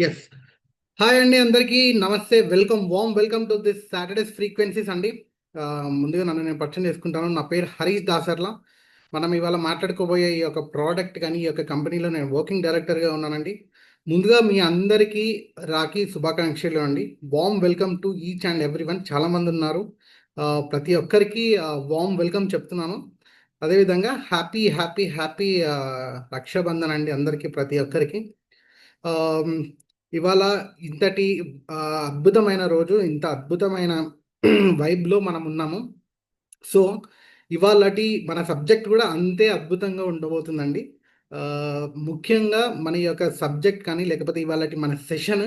Yes. Hi అండి, అందరికీ నమస్తే. Welcome to this Saturday's frequencies అండి. ముందుగా నన్ను నేను పరిచయం చేసుకుంటాను. నా పేరు హరీష్ దాసర్ల. మనం ఇవాళ మాట్లాడుకోబోయే ఈ యొక్క ప్రోడక్ట్ కానీ ఈ యొక్క కంపెనీలో నేను వర్కింగ్ డైరెక్టర్గా ఉన్నానండి. ముందుగా మీ అందరికీ రాఖీ శుభాకాంక్షలు అండి. Welcome to each and every one. చాలామంది ఉన్నారు. ప్రతి ఒక్కరికి వెల్కమ్ చెప్తున్నాను. అదేవిధంగా హ్యాపీ హ్యాపీ హ్యాపీ రక్షాబంధన్ అండి అందరికీ, ప్రతి ఒక్కరికి. ఆమ్, ఇవాళ ఇంతటి అద్భుతమైన రోజు, ఇంత అద్భుతమైన వైబ్లో మనం ఉన్నాము. సో ఇవాళటి మన సబ్జెక్ట్ కూడా అంతే అద్భుతంగా ఉండబోతుందండి. ఆ, ముఖ్యంగా మన యొక్క సబ్జెక్ట్ కానీ లేకపోతే ఇవాళటి మన సెషన్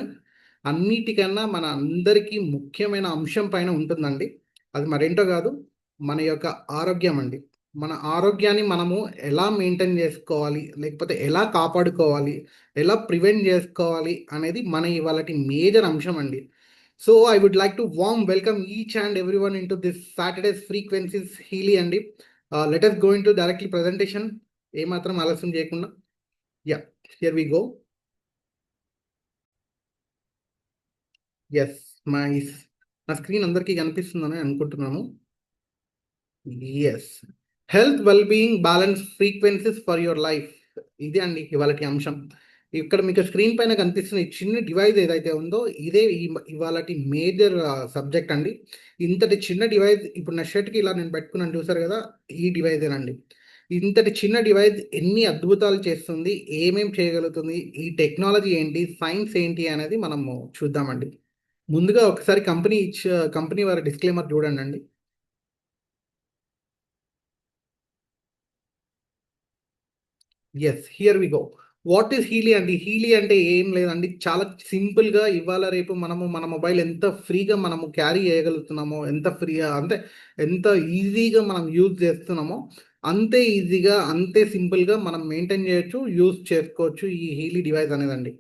అన్నిటికన్నా మన అందరికీ ముఖ్యమైన అంశం పైన ఉంటుందండి. అది మరేంటో కాదు, మన యొక్క ఆరోగ్యం అండి. మన ఆరోగ్యాన్ని మనము ఎలా మెయింటైన్ చేసుకోవాలి, లేకపోతే ఎలా కాపాడుకోవాలి, ఎలా ప్రివెంట్ చేసుకోవాలి అనేది మన ఇవాళటి మేజర్ అంశం అండి. So I would like to welcome each and every one into this Saturday's frequencies Healy అండి. Let us go into directly presentation. ఏమాత్రం ఆలస్యం చేయకుండా, yeah, here we go. Yes, my నా స్క్రీన్ అందరికీ కనిపిస్తుందని అనుకుంటున్నాను. Yes, health well being balance frequencies for your life. ఇదే అండి ఇవాళటి అంశం. ఇక్కడ మీకు స్క్రీన్ పైన కనిపిస్తున్న ఈ చిన్న డివైస్ ఏదైతే ఉందో ఇదే ఇవాళటి మేజర్ సబ్జెక్ట్ అండి. ఇంతటి చిన్న డివైస్ ఇప్పుడు నా షర్ట్కి ఇలా నేను పెట్టుకున్నాను, చూసారు కదా, ఈ డివైజేనండి. ఇంతటి చిన్న డివైస్ ఎన్ని అద్భుతాలు చేస్తుంది, ఏమేం చేయగలుగుతుంది, ఈ టెక్నాలజీ ఏంటి, సైన్స్ ఏంటి అనేది మనము చూద్దామండి. ముందుగా ఒకసారి కంపెనీ వారి డిస్క్లైమర్ చూడండి అండి. Yes, here we go. What is Healy అండి? హీలీ అంటే ఏం లేదండి, చాలా సింపుల్గా ఇవాళ రేపు మనము మన మొబైల్ ఎంత ఫ్రీగా మనము క్యారీ చేయగలుగుతున్నామో, ఎంత ఫ్రీగా అంటే ఎంత ఈజీగా మనం యూజ్ చేస్తున్నామో అంతే ఈజీగా అంతే సింపుల్గా మనం మెయింటైన్ చేయొచ్చు, యూజ్ చేసుకోవచ్చు ఈ హీలీ డివైస్ అనేదండి.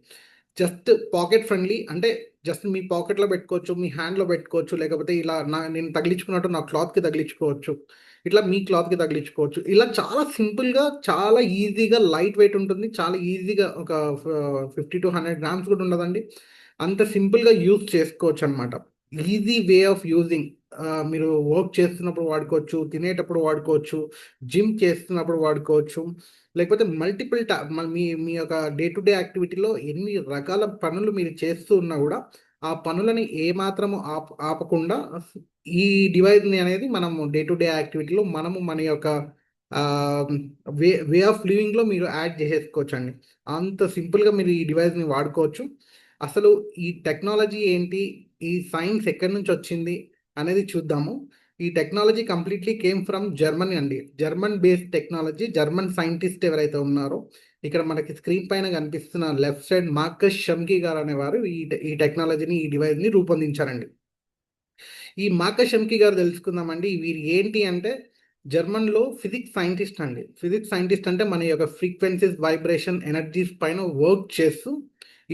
జస్ట్ పాకెట్ ఫ్రెండ్లీ, అంటే జస్ట్ మీ పాకెట్లో పెట్టుకోవచ్చు, మీ హ్యాండ్లో పెట్టుకోవచ్చు, లేకపోతే ఇలా నేను తగిలించుకున్నట్టు నా క్లాత్కి తగిలించుకోవచ్చు, ఇట్లా మీ క్లాత్కి తగిలించుకోవచ్చు. ఇలా చాలా సింపుల్గా, చాలా ఈజీగా, లైట్ వెయిట్ ఉంటుంది, చాలా ఈజీగా ఒక 50 to 100 grams కూడా ఉండదండి. అంత సింపుల్గా యూజ్ చేసుకోవచ్చు అనమాట. Easy way of using. మీరు వర్క్ చేస్తున్నప్పుడు వాడుకోవచ్చు, తినేటప్పుడు వాడుకోవచ్చు, జిమ్ చేస్తున్నప్పుడు వాడుకోవచ్చు, లేకపోతే మల్టిపుల్ మీ మీ యొక్క డే టు డే యాక్టివిటీలో ఎన్ని రకాల పనులు మీరు చేస్తూ ఉన్నా కూడా ఆ పనులని ఏమాత్రము ఆపకుండా ఈ డివైస్ని అనేది మనము డే టు డే యాక్టివిటీలో మనము మన యొక్క వే ఆఫ్ లివింగ్లో మీరు యాడ్ చేసేసుకోవచ్చు అండి. అంత సింపుల్గా మీరు ఈ డివైస్ని వాడుకోవచ్చు. అసలు ఈ టెక్నాలజీ ఏంటి, ఈ సైన్స్ ఎక్కడి నుంచి వచ్చింది అనేది చూద్దాము. ఈ technology completely came from Germany అండి. German based technology. German scientist ఎవరైతే ఉన్నారో ఇక్కడ మనకి స్క్రీన్ పైన కనిపిస్తున్న లెఫ్ట్ సైడ్ మార్కస్ షమ్కీ గారు అనేవారు ఈ టెక్నాలజీని, ఈ డివైస్ని రూపొందించారండి. ఈ మార్కస్ షమ్కీ గారు తెలుసుకుందామండి. వీరు ఏంటి అంటే జర్మన్లో ఫిజిక్స్ సైంటిస్ట్ అండి. ఫిజిక్స్ సైంటిస్ట్ అంటే మన యొక్క ఫ్రీక్వెన్సీస్, వైబ్రేషన్, ఎనర్జీస్ పైన వర్క్ చేస్తూ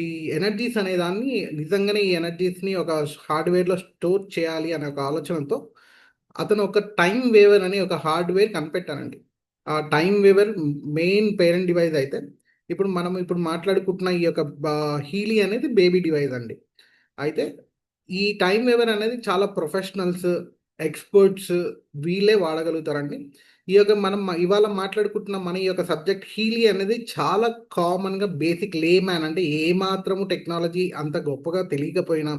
ఈ ఎనర్జీస్ అనే దాన్ని నిజంగానే ఈ ఎనర్జీస్ని ఒక హార్డ్వేర్లో స్టోర్ చేయాలి అనే ఒక ఆలోచనతో అతను ఒక టైం వేవర్ అనే ఒక హార్డ్వేర్ కనిపెట్టానండి. ఆ time waiver main parent device అయితే ఇప్పుడు మాట్లాడుకుంటున్న ఈ యొక్క హీలీ అనేది బేబీ డివైస్ అండి. అయితే ఈ టైం వేవర్ అనేది చాలా ప్రొఫెషనల్స్, ఎక్స్పర్ట్స్ వీళ్ళే వాడగలుగుతారండి. ఈ యొక్క మనం ఇవాళ మాట్లాడుకుంటున్న మన ఈ యొక్క సబ్జెక్ట్ హీలీ అనేది చాలా కామన్గా బేసిక్ మ్యాన్, అంటే ఏమాత్రము టెక్నాలజీ అంత గొప్పగా తెలియకపోయినా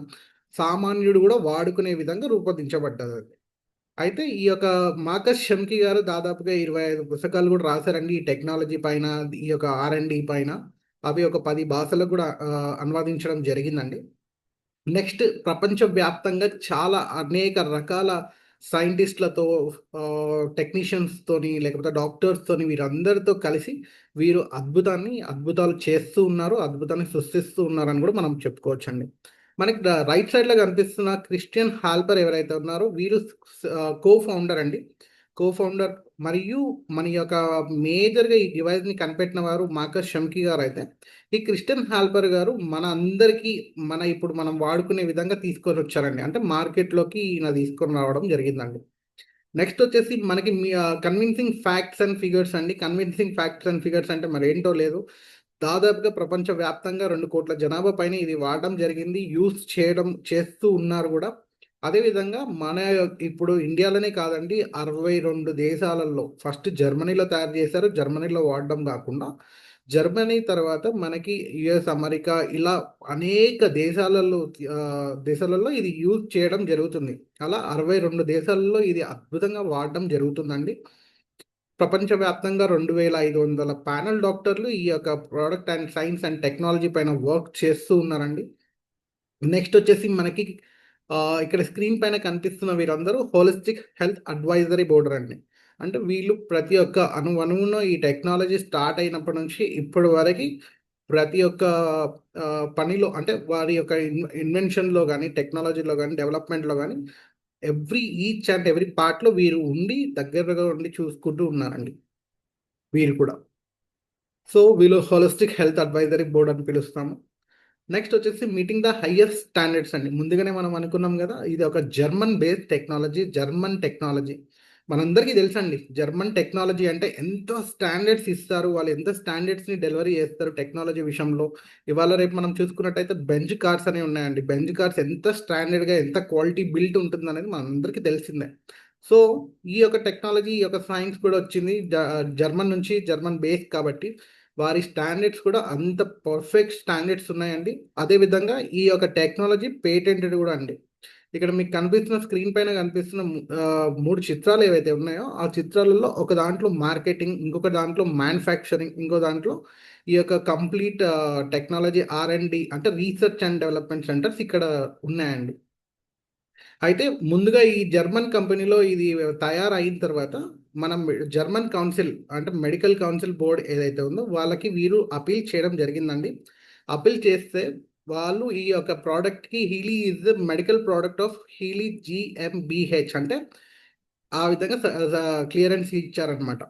సామాన్యుడు కూడా వాడుకునే విధంగా రూపొందించబడ్డది. అయితే ఈ యొక్క మార్కస్ షమ్కీ గారు దాదాపుగా 25 పుస్తకాలు కూడా రాశారండి ఈ టెక్నాలజీ పైన, ఈ యొక్క R&D పైన. అవి ఒక 10 భాషలకు కూడా అనువాదించడం జరిగిందండి. నెక్స్ట్ ప్రపంచవ్యాప్తంగా చాలా అనేక రకాల సైంటిస్టులతో, టెక్నీషియన్స్తోని, లేకపోతే డాక్టర్స్తోని వీరందరితో కలిసి వీరు అద్భుతాలు చేస్తూ ఉన్నారు, అద్భుతాన్ని సృష్టిస్తూ ఉన్నారని కూడా మనం చెప్పుకోవచ్చండి. మనకి రైట్ సైడ్లో కనిపిస్తున్న క్రిస్టియన్ హాల్పర్ ఎవరైతే ఉన్నారో వీరు కో ఫౌండర్ అండి. కో ఫౌండర్ మరియు మన యొక్క మేజర్గా ఈ డివైస్ని కనిపెట్టిన వారు మార్కస్ షమ్కీ గారు అయితే, ఈ క్రిస్టియన్ హాల్పర్ గారు మన అందరికీ ఇప్పుడు మనం వాడుకునే విధంగా తీసుకొని వచ్చారండి. అంటే మార్కెట్లోకి ఈయన తీసుకొని రావడం జరిగిందండి. నెక్స్ట్ వచ్చేసి మనకి కన్విన్సింగ్ ఫ్యాక్ట్స్ అండ్ ఫిగర్స్ అండి. కన్విన్సింగ్ ఫ్యాక్ట్స్ అండ్ ఫిగర్స్ అంటే మరి ఏంటో లేదు, దాదాపుగా ప్రపంచవ్యాప్తంగా 2 కోట్ల జనాభా పైన ఇది వాడడం జరిగింది, చేస్తూ ఉన్నారు కూడా. అదేవిధంగా ఇప్పుడు ఇండియాలోనే కాదండి, 62 దేశాలలో ఫస్ట్ జర్మనీలో తయారు చేశారు. జర్మనీలో వాడడం కాకుండా జర్మనీ తర్వాత మనకి యుఎస్, అమెరికా ఇలా అనేక దేశాలలో ఇది యూజ్ చేయడం జరుగుతుంది. అలా 62 దేశాలలో ఇది అద్భుతంగా వాడడం జరుగుతుందండి. ప్రపంచవ్యాప్తంగా 2500 ప్యానల్ డాక్టర్లు ఈ యొక్క product and science and technology పైన వర్క్ చేస్తూ ఉన్నారండి. నెక్స్ట్ వచ్చేసి మనకి ఇక్కడ స్క్రీన్ పైన కనిపిస్తున్న వీరందరూ హోలిస్టిక్ హెల్త్ అడ్వైజరీ బోర్డర్ అండి. అంటే వీళ్ళు ప్రతి ఒక్క అణువున ఈ టెక్నాలజీ స్టార్ట్ అయినప్పటి నుంచి ఇప్పటి వరకు ప్రతి ఒక్క పనిలో, అంటే వారి యొక్క ఇన్వెన్షన్లో కానీ, టెక్నాలజీలో కానీ, డెవలప్మెంట్లో కానీ ఈచ్ అండ్ ఎవ్రీ పార్ట్లో వీరు ఉండి దగ్గరగా ఉండి చూసుకుంటూ ఉన్నారండి వీరు కూడా. సో వీళ్ళు హోలిస్టిక్ హెల్త్ అడ్వైజరీ బోర్డ్ అని పిలుస్తాము. నెక్స్ట్ వచ్చేసి మీటింగ్ ద హైయెస్ట్ స్టాండర్డ్స్ అండి. ముందుగానే మనం అనుకున్నాం కదా, ఇది ఒక German based technology. German technology మనందరికీ తెలుసండి. జర్మన్ టెక్నాలజీ అంటే ఎంత స్టాండర్డ్స్ ఇస్తారు, వాళ్ళు ఎంత స్టాండర్డ్స్ని డెలివరీ చేస్తారు టెక్నాలజీ విషయంలో. ఇవాళ రేపు మనం చూసుకున్నట్టయితే బెంజ్ కార్స్ అనేవి ఉన్నాయండి. బెంజ్ కార్స్ ఎంత స్టాండర్డ్గా, ఎంత క్వాలిటీ బిల్ట్ ఉంటుంది అనేది మనందరికీ తెలిసిందే. సో ఈ యొక్క టెక్నాలజీ, ఈ యొక్క సైన్స్ కూడా వచ్చింది జర్మన్ నుంచి, జర్మన్ బేస్ కాబట్టి వారి స్టాండర్డ్స్ కూడా అంత పర్ఫెక్ట్ స్టాండర్డ్స్ ఉన్నాయండి. అదేవిధంగా ఈ యొక్క టెక్నాలజీ పేటెంటెడ్ కూడా అండి. ఇక్కడ మీకు కనిపిస్తున్న స్క్రీన్ పైన కనిపిస్తున్న 3 చిత్రాలు ఏవైతే ఉన్నాయో, ఆ చిత్రాలలో ఒక దాంట్లో మార్కెటింగ్, ఇంకొక దాంట్లో మ్యానుఫ్యాక్చరింగ్, ఇంకో దాంట్లో ఈ యొక్క కంప్లీట్ టెక్నాలజీ R&D అంటే రీసెర్చ్ అండ్ డెవలప్మెంట్ సెంటర్స్ ఇక్కడ ఉన్నాయండి. అయితే ముందుగా ఈ జర్మన్ కంపెనీలో ఇది తయారైన తర్వాత మనం జర్మన్ కౌన్సిల్ అంటే మెడికల్ కౌన్సిల్ బోర్డ్ ఏదైతే ఉందో వాళ్ళకి వీరు అపీల్ చేయడం జరిగిందండి. అపీల్ చేస్తే వాళ్ళు ఈ యొక్క ప్రోడక్ట్కి Healy is the medical product of Healy GmbH అంటే ఆ విధంగా క్లియరెన్స్ ఇచ్చారనమాట.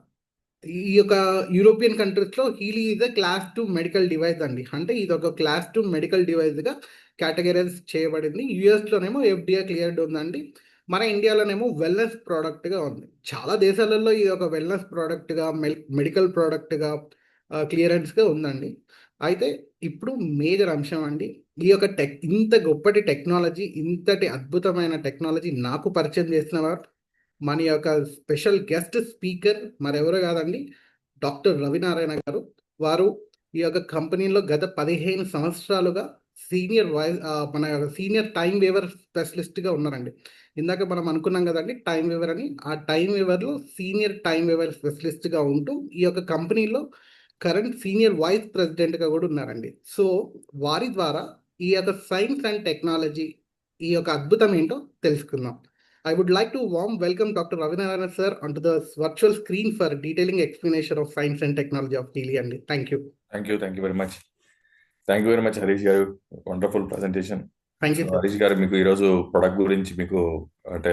ఈ యొక్క యూరోపియన్ కంట్రీస్లో Healy is a class 2 medical device అండి. అంటే ఇది ఒక క్లాస్ 2 మెడికల్ డివైస్గా కేటగరైజ్ చేయబడింది. యుఎస్లోనేమో FDA క్లియర్డ్ ఉందండి. మన ఇండియాలోనేమో వెల్నెస్ ప్రోడక్ట్గా ఉంది. చాలా దేశాలలో ఇది ఒక వెల్నెస్ ప్రోడక్ట్గా, మెడికల్ ప్రోడక్ట్గా క్లియరెన్స్గా ఉందండి. అయితే ఇప్పుడు మేజర్ అంశం అండి, ఈ యొక్క ఇంత గొప్పటి టెక్నాలజీ, ఇంతటి అద్భుతమైన టెక్నాలజీ నాకు పరిచయం చేసిన వారు మన యొక్క స్పెషల్ గెస్ట్ స్పీకర్ మరెవరో కాదండి, డాక్టర్ రవినారాయణ గారు. వారు ఈ యొక్క కంపెనీలో గత 15 సంవత్సరాలుగా మన సీనియర్ టైం వేవర్ స్పెషలిస్ట్గా ఉన్నారండి. ఇందాక మనం అనుకున్నాం కదండి టైం వేవర్ అని, ఆ టైం వేవర్లో సీనియర్ టైం వేవర్ స్పెషలిస్ట్గా ఉంటూ ఈ యొక్క కంపెనీలో కరెంట్ సీనియర్ వైస్ ప్రెసిడెంట్గా కూడా ఉన్నారండి. సో వారి ద్వారా ఈ యొక్క సైన్స్ అండ్ టెక్నాలజీ ఈ యొక్క అద్భుతం ఏంటో తెలుసుకుందాం. I would like to warm welcome Dr. Ravinarana sir onto the virtual screen for detailing explanation of science and technology of Healy and thank you. Thank you very much. Thank you very much Harish గారు, wonderful presentation. Thank you, sir. Harish గారు, మీకు ఈరోజు product గురించి మీకు అంటే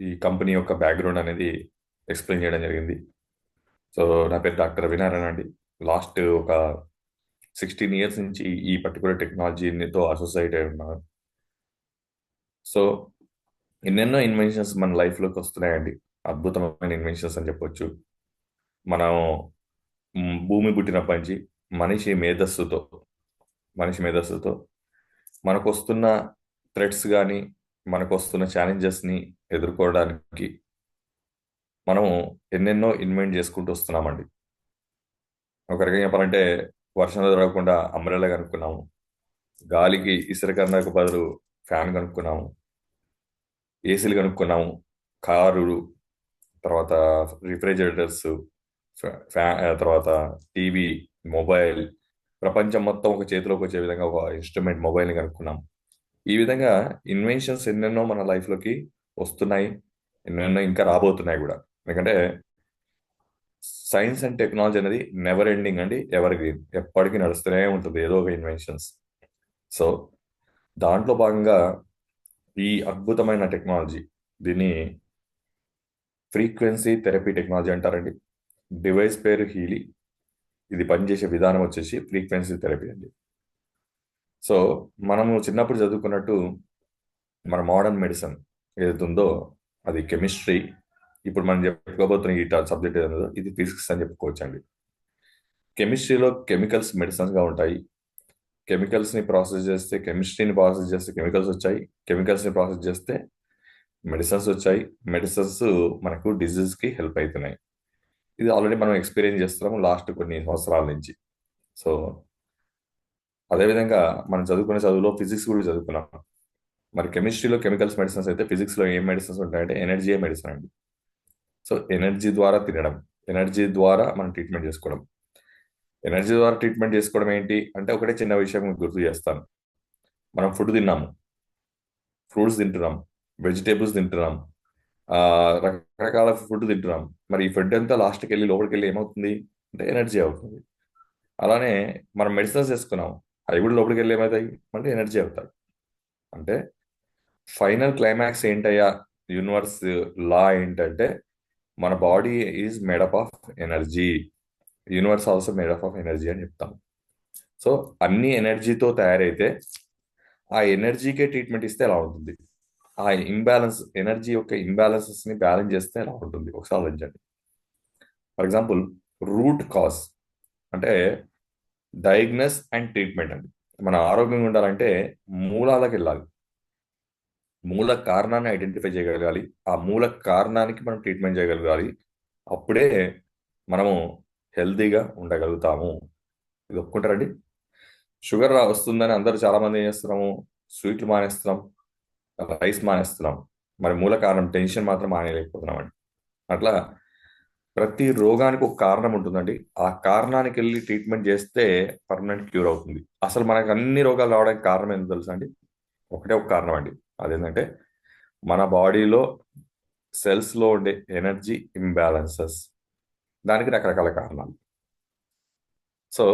ఈ company యొక్క background అనేది ఎక్స్ప్లెయిన్ చేయడం జరిగింది. సో నా పేరు డాక్టర్ రవినారాయణ అండి. లాస్ట్ ఒక 16 years నుంచి ఈ పర్టికులర్ టెక్నాలజీతో అసోసియేట్ అయి ఉన్నాను. సో ఎన్నెన్నో ఇన్వెన్షన్స్ మన లైఫ్లోకి వస్తున్నాయండి, అద్భుతమైన ఇన్వెన్షన్స్ అని చెప్పొచ్చు. మనం భూమి పుట్టినప్పటి నుంచి మనిషి మేధస్సుతో మనకు వస్తున్న థ్రెట్స్ కానీ, మనకు వస్తున్న ఛాలెంజెస్ని ఎదుర్కోవడానికి మనం ఎన్నెన్నో ఇన్వెంట్ చేసుకుంటూ వస్తున్నామండి. ఒక రకంగా చెప్పాలంటే వర్షంలో తడవకుండా అంబ్రెల్లా కనుక్కున్నాము, గాలికి ఇసురకన్నకు బదులు ఫ్యాన్ కనుక్కున్నాము, ఏసీలు కనుక్కున్నాము, కారు, తర్వాత రిఫ్రిజిరేటర్స్, తర్వాత టీవీ, మొబైల్, ప్రపంచం మొత్తం ఒక చేతిలోకి వచ్చే విధంగా ఒక ఇన్స్ట్రుమెంట్ మొబైల్ని కనుక్కున్నాం. ఈ విధంగా ఇన్వెన్షన్స్ ఎన్నెన్నో మన లైఫ్లోకి వస్తున్నాయి, ఎన్నెన్నో ఇంకా రాబోతున్నాయి కూడా. ఎందుకంటే సైన్స్ అండ్ టెక్నాలజీ అనేది నెవర్ ఎండింగ్ అండి, ఎవర్ గ్రీన్, ఎప్పటికీ నడుస్తూనే ఉంటుంది ఏదో ఒక ఇన్వెన్షన్స్. సో దాంట్లో భాగంగా ఈ అద్భుతమైన టెక్నాలజీ, దీన్ని ఫ్రీక్వెన్సీ థెరపీ టెక్నాలజీ అంటారండి. డివైస్ పేరు హీలీ, ఇది పనిచేసే విధానం వచ్చేసి ఫ్రీక్వెన్సీ థెరపీ అండి. సో మనము చిన్నప్పుడు చదువుకున్నట్టు మన మోడర్న్ మెడిసిన్ ఏదైతే ఉందో అది కెమిస్ట్రీ, ఇప్పుడు మనం చెప్పుకోబోతున్న ఈ సబ్జెక్ట్ ఏదో ఇది ఫిజిక్స్ అని చెప్పుకోవచ్చు అండి. కెమిస్ట్రీలో కెమికల్స్ మెడిసిన్స్గా ఉంటాయి. కెమికల్స్ని ప్రాసెస్ చేస్తే కెమిస్ట్రీని ప్రాసెస్ చేస్తే కెమికల్స్ వచ్చాయి. కెమికల్స్ని ప్రాసెస్ చేస్తే మెడిసిన్స్ వచ్చాయి. మెడిసిన్స్ మనకు డిజీజ్కి హెల్ప్ అవుతున్నాయి. ఇది ఆల్రెడీ మనం ఎక్స్పీరియన్స్ చేస్తున్నాము లాస్ట్ కొన్ని సంవత్సరాల నుంచి. సో అదేవిధంగా మనం చదువుకునే చదువులో ఫిజిక్స్ కూడా చదువుకున్నాం. మరి కెమిస్ట్రీలో కెమికల్స్ మెడిసిన్స్ అయితే ఫిజిక్స్లో ఏం మెడిసిన్స్ ఉంటాయంటే ఎనర్జీయే మెడిసిన్ అండి. సో ఎనర్జీ ద్వారా తినడం, ఎనర్జీ ద్వారా మనం ట్రీట్మెంట్ చేసుకోవడం. ఎనర్జీ ద్వారా ట్రీట్మెంట్ చేసుకోవడం ఏంటి అంటే ఒకటే చిన్న విషయం మీకు గుర్తు చేస్తాను. మనం ఫుడ్ తిన్నాము, ఫ్రూట్స్ తింటున్నాం, వెజిటేబుల్స్ తింటున్నాం, రకరకాల ఫుడ్ తింటున్నాం. మరి ఈ ఫుడ్ అంతా లాస్ట్కి వెళ్ళి లోపలికి వెళ్ళి ఏమవుతుంది అంటే ఎనర్జీ అవుతుంది. అలానే మనం మెడిసిన్స్ వేసుకున్నాం, అవి కూడా లోపలికి వెళ్ళి ఏమవుతాయి అంటే ఎనర్జీ అవుతాయి. అంటే ఫైనల్ క్లైమాక్స్ ఏంటయ్యా, యూనివర్స్ లా ఏంటంటే మన body is made up of energy, universe also made up of energy అని చెప్తాం. సో అన్ని ఎనర్జీతో తయారైతే ఆ ఎనర్జీకే ట్రీట్మెంట్ ఇస్తే ఎలా ఉంటుంది, ఆ ఇంబ్యాలెన్స్ ఎనర్జీ యొక్క ఇంబ్యాలెన్సెస్ ని బ్యాలెన్స్ చేస్తే ఎలా ఉంటుంది ఒకసారి ఆలోచించండి. ఫర్ ఎగ్జాంపుల్ రూట్ కాజ్ అంటే డయాగ్నస్ అండ్ ట్రీట్మెంట్ అండి. మన ఆరోగ్యంగా ఉండాలంటే మూలాలకు వెళ్ళాలి, మూల కారణాన్ని ఐడెంటిఫై చేయగలగాలి, ఆ మూల కారణానికి మనం ట్రీట్మెంట్ చేయగలగాలి. అప్పుడే మనము హెల్తీగా ఉండగలుగుతాము. ఇది ఒప్పుకుంటారండి? షుగర్ వస్తుందని అందరూ చాలా మంది ఏం చేస్తున్నాము, స్వీట్లు మానేస్తున్నాం, రైస్ మానేస్తున్నాం. మరి మూల కారణం టెన్షన్ మాత్రం మానేయలేకపోతున్నాం అండి. అట్లా ప్రతి రోగానికి ఒక కారణం ఉంటుందండి. ఆ కారణానికి వెళ్ళి ట్రీట్మెంట్ చేస్తే పర్మనెంట్ క్యూర్ అవుతుంది. అసలు మనకు అన్ని రోగాలు రావడానికి కారణం ఏంటో తెలుసా అండి? ఒకటే ఒక కారణం అండి, అదేంటంటే మన బాడీలో సెల్స్లో ఉండే ఎనర్జీ ఇంబ్యాలెన్సెస్. దానికి రకరకాల కారణాలు. సో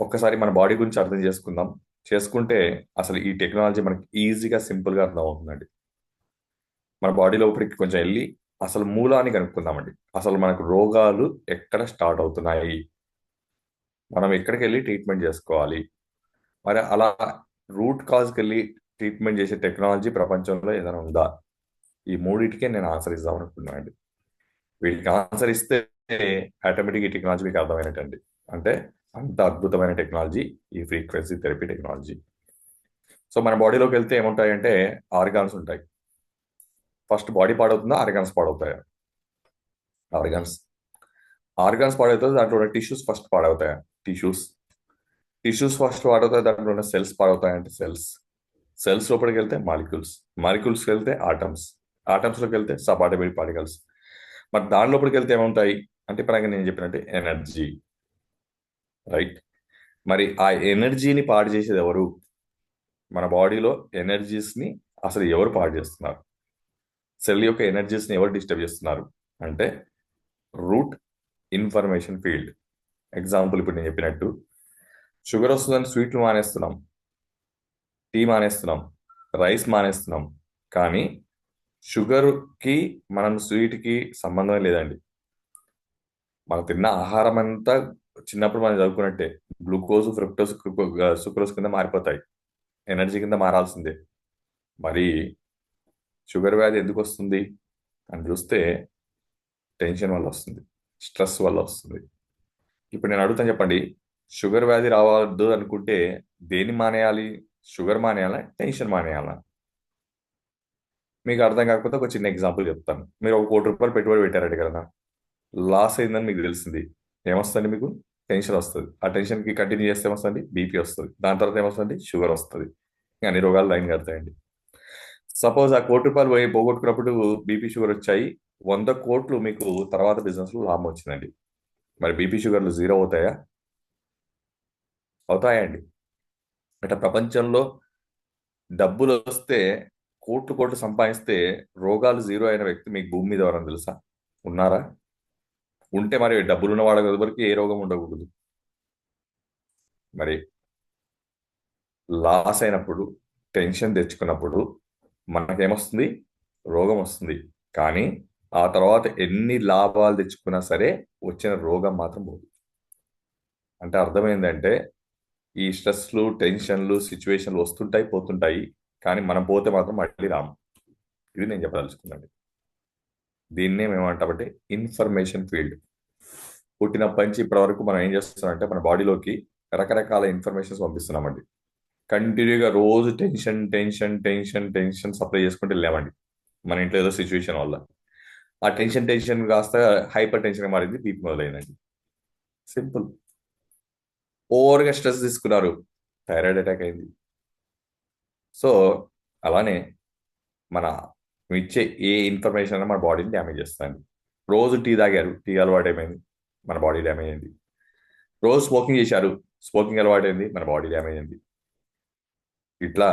ఒక్కసారి మన బాడీ గురించి అర్థం చేసుకుందాం. చేసుకుంటే అసలు ఈ టెక్నాలజీ మనకి ఈజీగా సింపుల్గా అర్థం అవుతుందండి. మన బాడీ లోపలికి కొంచెం వెళ్ళి అసలు మూలాన్ని కనుక్కుందామండి. అసలు మనకు రోగాలు ఎక్కడ స్టార్ట్ అవుతున్నాయి, మనం ఎక్కడికి వెళ్ళి ట్రీట్మెంట్ చేసుకోవాలి. మరి అలా రూట్ కాజ్కి వెళ్ళి ట్రీట్మెంట్ చేసే టెక్నాలజీ ప్రపంచంలో ఏదైనా ఉందా? ఈ మూడింటికే నేను ఆన్సర్ ఇద్దాం అనుకున్నాను అండి. వీటికి ఆన్సర్ ఇస్తే ఆటోమేటిక్ ఈ టెక్నాలజీ మీకు అర్థమైనట్టండి. అంటే అంత అద్భుతమైన టెక్నాలజీ ఈ ఫ్రీక్వెన్సీ థెరపీ టెక్నాలజీ. సో మన బాడీలోకి వెళ్తే ఏముంటాయంటే ఆర్గాన్స్ ఉంటాయి. ఫస్ట్ బాడీ పాడవుతుందా, ఆర్గాన్స్ పాడవుతాయా? ఆర్గాన్స్. ఆర్గాన్స్ పాడవుతుంది, దాంట్లో ఉన్న టిష్యూస్ ఫస్ట్ పాడవుతాయా? టిష్యూస్. టిష్యూస్ ఫస్ట్ పాడవుతాయి, దాంట్లో ఉన్న సెల్స్ పాడవుతాయంటే సెల్స్. సెల్స్ లోపలికి వెళ్తే మాలిక్యూల్స్, మాలిక్యూల్స్కి వెళ్తే ఆటమ్స్, ఆటమ్స్లోకి వెళ్తే సబ్ అటామిక్ పార్టికల్స్. మరి దాని లోపలికి వెళ్తే ఏముంటాయి అంటే పరంగా నేను చెప్పినట్టే ఎనర్జీ, రైట్? మరి ఆ ఎనర్జీని పాడు చేసేది ఎవరు? మన బాడీలో ఎనర్జీస్ని అసలు ఎవరు పాడు చేస్తున్నారు? సెల్ యొక్క ఎనర్జీస్ని ఎవరు డిస్టర్బ్ చేస్తున్నారు అంటే రూట్ ఇన్ఫర్మేషన్ ఫీల్డ్. ఎగ్జాంపుల్ ఇప్పుడు నేను చెప్పినట్టు షుగర్ వస్తుందని స్వీట్లు మానేస్తున్నాం, టీ మానేస్తున్నాం, రైస్ మానేస్తున్నాం. కానీ షుగర్కి మనం స్వీట్కి సంబంధం లేదండి. మనం తిన్న ఆహారం అంతా చిన్నప్పుడు మనం చదువుకున్నట్టే గ్లూకోజ్, ఫ్రక్టోజ్, సుక్రోజ్ కింద మారిపోతాయి, ఎనర్జీ కింద మారాల్సిందే. మరి షుగర్ వ్యాధి ఎందుకు వస్తుంది అని చూస్తే టెన్షన్ వల్ల వస్తుంది, స్ట్రెస్ వల్ల వస్తుంది. ఇప్పుడు నేను అడుగుతాను, చెప్పండి, షుగర్ వ్యాధి రావద్దు అనుకుంటే దేన్ని మానేయాలి? షుగర్ మానేయాలా, టెన్షన్ మానేయాలా? మీకు అర్థం కాకపోతే ఒక చిన్న ఎగ్జాంపుల్ చెప్తాను. మీరు ఒక ₹1,00,00,000 పెట్టుబడి పెట్టారంట కదా, లాస్ అయిందని మీకు తెలిసింది. ఏమొస్తుంది మీకు? టెన్షన్ వస్తుంది. ఆ టెన్షన్కి కంటిన్యూ చేస్తే ఏమొస్తుంది? బీపీ వస్తుంది. దాని తర్వాత ఏమొస్తుంది? షుగర్ వస్తుంది. ఇంకా అన్ని రోగాలు లైన్ కడతాయండి. సపోజ్ ఆ ₹1,00,00,000 పోయి పోగొట్టుకున్నప్పుడు బీపీ షుగర్ వచ్చాయి, 100 కోట్లు మీకు తర్వాత బిజినెస్లో లాభం వచ్చిందండి. మరి బీపీ షుగర్లు జీరో అవుతాయా? అవుతాయండి. అంటే ప్రపంచంలో డబ్బులు వస్తే కోట్లు కోట్లు సంపాదిస్తే రోగాలు జీరో అయిన వ్యక్తి మీకు భూమి మీద ఎవరని తెలుసా? ఉన్నారా? ఉంటే మరి డబ్బులున్న వాళ్ళ వరకు ఏ రోగం ఉండకూడదు. మరి లాస్ అయినప్పుడు, టెన్షన్ తెచ్చుకున్నప్పుడు మనకేమొస్తుంది? రోగం వస్తుంది. కానీ ఆ తర్వాత ఎన్ని లాభాలు తెచ్చుకున్నా సరే వచ్చిన రోగం మాత్రం పోదు. అంటే అర్థమైందంటే ఈ స్ట్రెస్లు, టెన్షన్లు, సిచ్యువేషన్లు వస్తుంటాయి, పోతుంటాయి. కానీ మనం పోతే మాత్రం మళ్ళీ రాము. ఇది నేను చెప్పదలుచుకున్నాను. దీన్నే మేమంటామంటే ఇన్ఫర్మేషన్ ఫీల్డ్. పుట్టినప్పటి నుంచి ఇప్పటి వరకు మనం ఏం చేస్తున్నామంటే మన బాడీలోకి రకరకాల ఇన్ఫర్మేషన్స్ పంపిస్తున్నామండి. కంటిన్యూగా రోజు tension tension tension tension supply చేసుకుంటూ వెళ్ళామండి మన ఇంట్లో ఏదో సిచ్యువేషన్ వల్ల. ఆ టెన్షన్ టెన్షన్ కాస్త హైపర్ టెన్షన్ మారింది, బీపీ మొదలైందండి. సింపుల్. ఓవర్గా స్ట్రెస్ తీసుకున్నారు, థైరాయిడ్ అటాక్ అయింది. సో అలానే మన ఇచ్చే ఏ ఇన్ఫర్మేషన్ అయినా మన బాడీని డ్యామేజ్ చేస్తుంది. రోజు టీ తాగారు, టీ అలవాటు అయిపోయింది, మన బాడీ డ్యామేజ్ అయింది. రోజు స్మోకింగ్ చేశారు, స్మోకింగ్ అలవాటు అయింది, మన బాడీ డ్యామేజ్ అయింది. ఇట్లా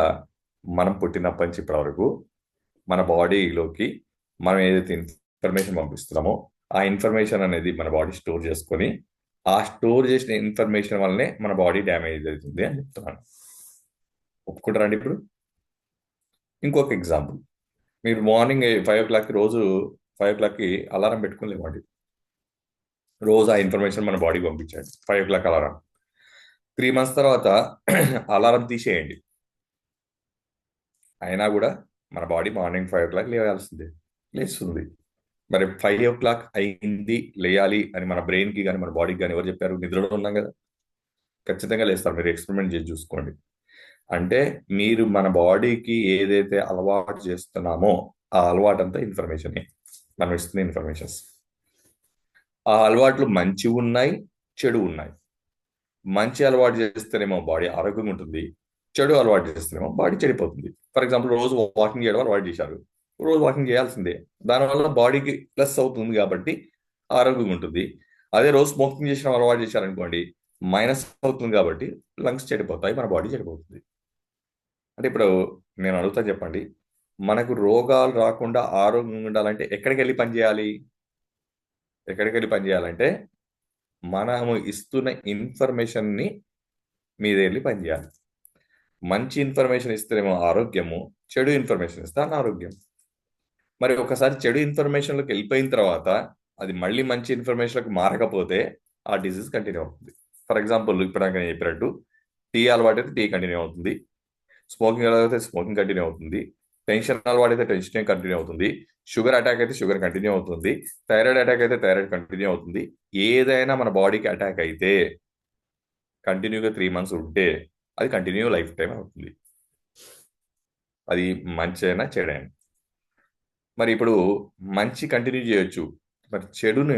మనం పుట్టినప్పటి నుంచి ఇప్పటి వరకు మన బాడీలోకి మనం ఏదైతే ఇన్ఫర్మేషన్ పంపిస్తున్నామో ఆ ఇన్ఫర్మేషన్ అనేది మన బాడీ స్టోర్ చేసుకొని ఆ స్టోర్ చేసిన ఇన్ఫర్మేషన్ వల్లనే మన బాడీ డ్యామేజ్ అవుతుంది అని చెప్తున్నాను. ఒప్పుకుంటారండి ఇప్పుడు? ఇంకొక ఎగ్జాంపుల్, మీరు మార్నింగ్ 5 o'clock రోజు 5 o'clockకి అలారం పెట్టుకుని లేవండి. రోజు ఆ ఇన్ఫర్మేషన్ మన బాడీకి పంపించండి, 5 o'clock అలారం. 3 months తర్వాత అలారం తీసేయండి, అయినా కూడా మన బాడీ మార్నింగ్ 5 o'clock లేవాల్సిందే, లేస్తుంది. మరి 5 o'clock అయింది లేయాలి అని మన బ్రెయిన్కి కానీ మన బాడీకి కానీ ఎవరు చెప్పారు? నిద్రలో ఉన్నాం కదా, ఖచ్చితంగా లేస్తారు. మీరు ఎక్స్పెరిమెంట్ చేసి చూసుకోండి. అంటే మీరు మన బాడీకి ఏదైతే అలవాటు చేస్తున్నామో ఆ అలవాటు అంతా ఇన్ఫర్మేషన్, మనం ఇస్తున్న ఇన్ఫర్మేషన్స్. ఆ అలవాట్లు మంచి ఉన్నాయి, చెడు ఉన్నాయి. మంచి అలవాటు చేస్తేనేమో బాడీ ఆరోగ్యంగా ఉంటుంది, చెడు అలవాటు చేస్తేనేమో బాడీ చెడిపోతుంది. ఫర్ ఎగ్జాంపుల్, రోజు వాకింగ్ చేయడం అలవాటు చేశారు, రోజు వాకింగ్ చేయాల్సిందే, దానివల్ల బాడీకి ప్లస్ అవుతుంది కాబట్టి ఆరోగ్యంగా ఉంటుంది. అదే రోజు స్మోకింగ్ చేసిన అలవాటు చేశారనుకోండి, మైనస్ అవుతుంది కాబట్టి లంగ్స్ చెడిపోతాయి, మన బాడీ చెడిపోతుంది. అంటే ఇప్పుడు నేను అడుగుతా, చెప్పండి, మనకు రోగాలు రాకుండా ఆరోగ్యంగా ఉండాలంటే ఎక్కడికి వెళ్ళి పని చేయాలి? ఎక్కడికి వెళ్ళి పని చేయాలంటే మనము ఇస్తున్న ఇన్ఫర్మేషన్ని మీద వెళ్ళి పని చేయాలి. మంచి ఇన్ఫర్మేషన్ ఇస్తేనేమో ఆరోగ్యము, చెడు ఇన్ఫర్మేషన్ ఇస్తే అనారోగ్యం. మరి ఒకసారి చెడు ఇన్ఫర్మేషన్లోకి వెళ్ళిపోయిన తర్వాత అది మళ్ళీ మంచి ఇన్ఫర్మేషన్లోకి మారకపోతే ఆ డిసీజ్ కంటిన్యూ అవుతుంది. ఫర్ ఎగ్జాంపుల్, ఇప్పుడు నాకు నేను చెప్పినట్టు టీ అలవాటు అయితే టీ కంటిన్యూ అవుతుంది, స్మోకింగ్ అలవాటు అయితే స్మోకింగ్ కంటిన్యూ అవుతుంది, టెన్షన్ అలవాటు అయితే టెన్షన్ కంటిన్యూ అవుతుంది, షుగర్ అటాక్ అయితే షుగర్ కంటిన్యూ అవుతుంది, థైరాయిడ్ అటాక్ అయితే థైరాయిడ్ కంటిన్యూ అవుతుంది. ఏదైనా మన బాడీకి అటాక్ అయితే కంటిన్యూగా 3 months ఉంటే అది కంటిన్యూ లైఫ్ టైం అవుతుంది, అది మంచి అయినా చెడైనా. మరి ఇప్పుడు మంచి కంటిన్యూ చేయొచ్చు, మరి చెడును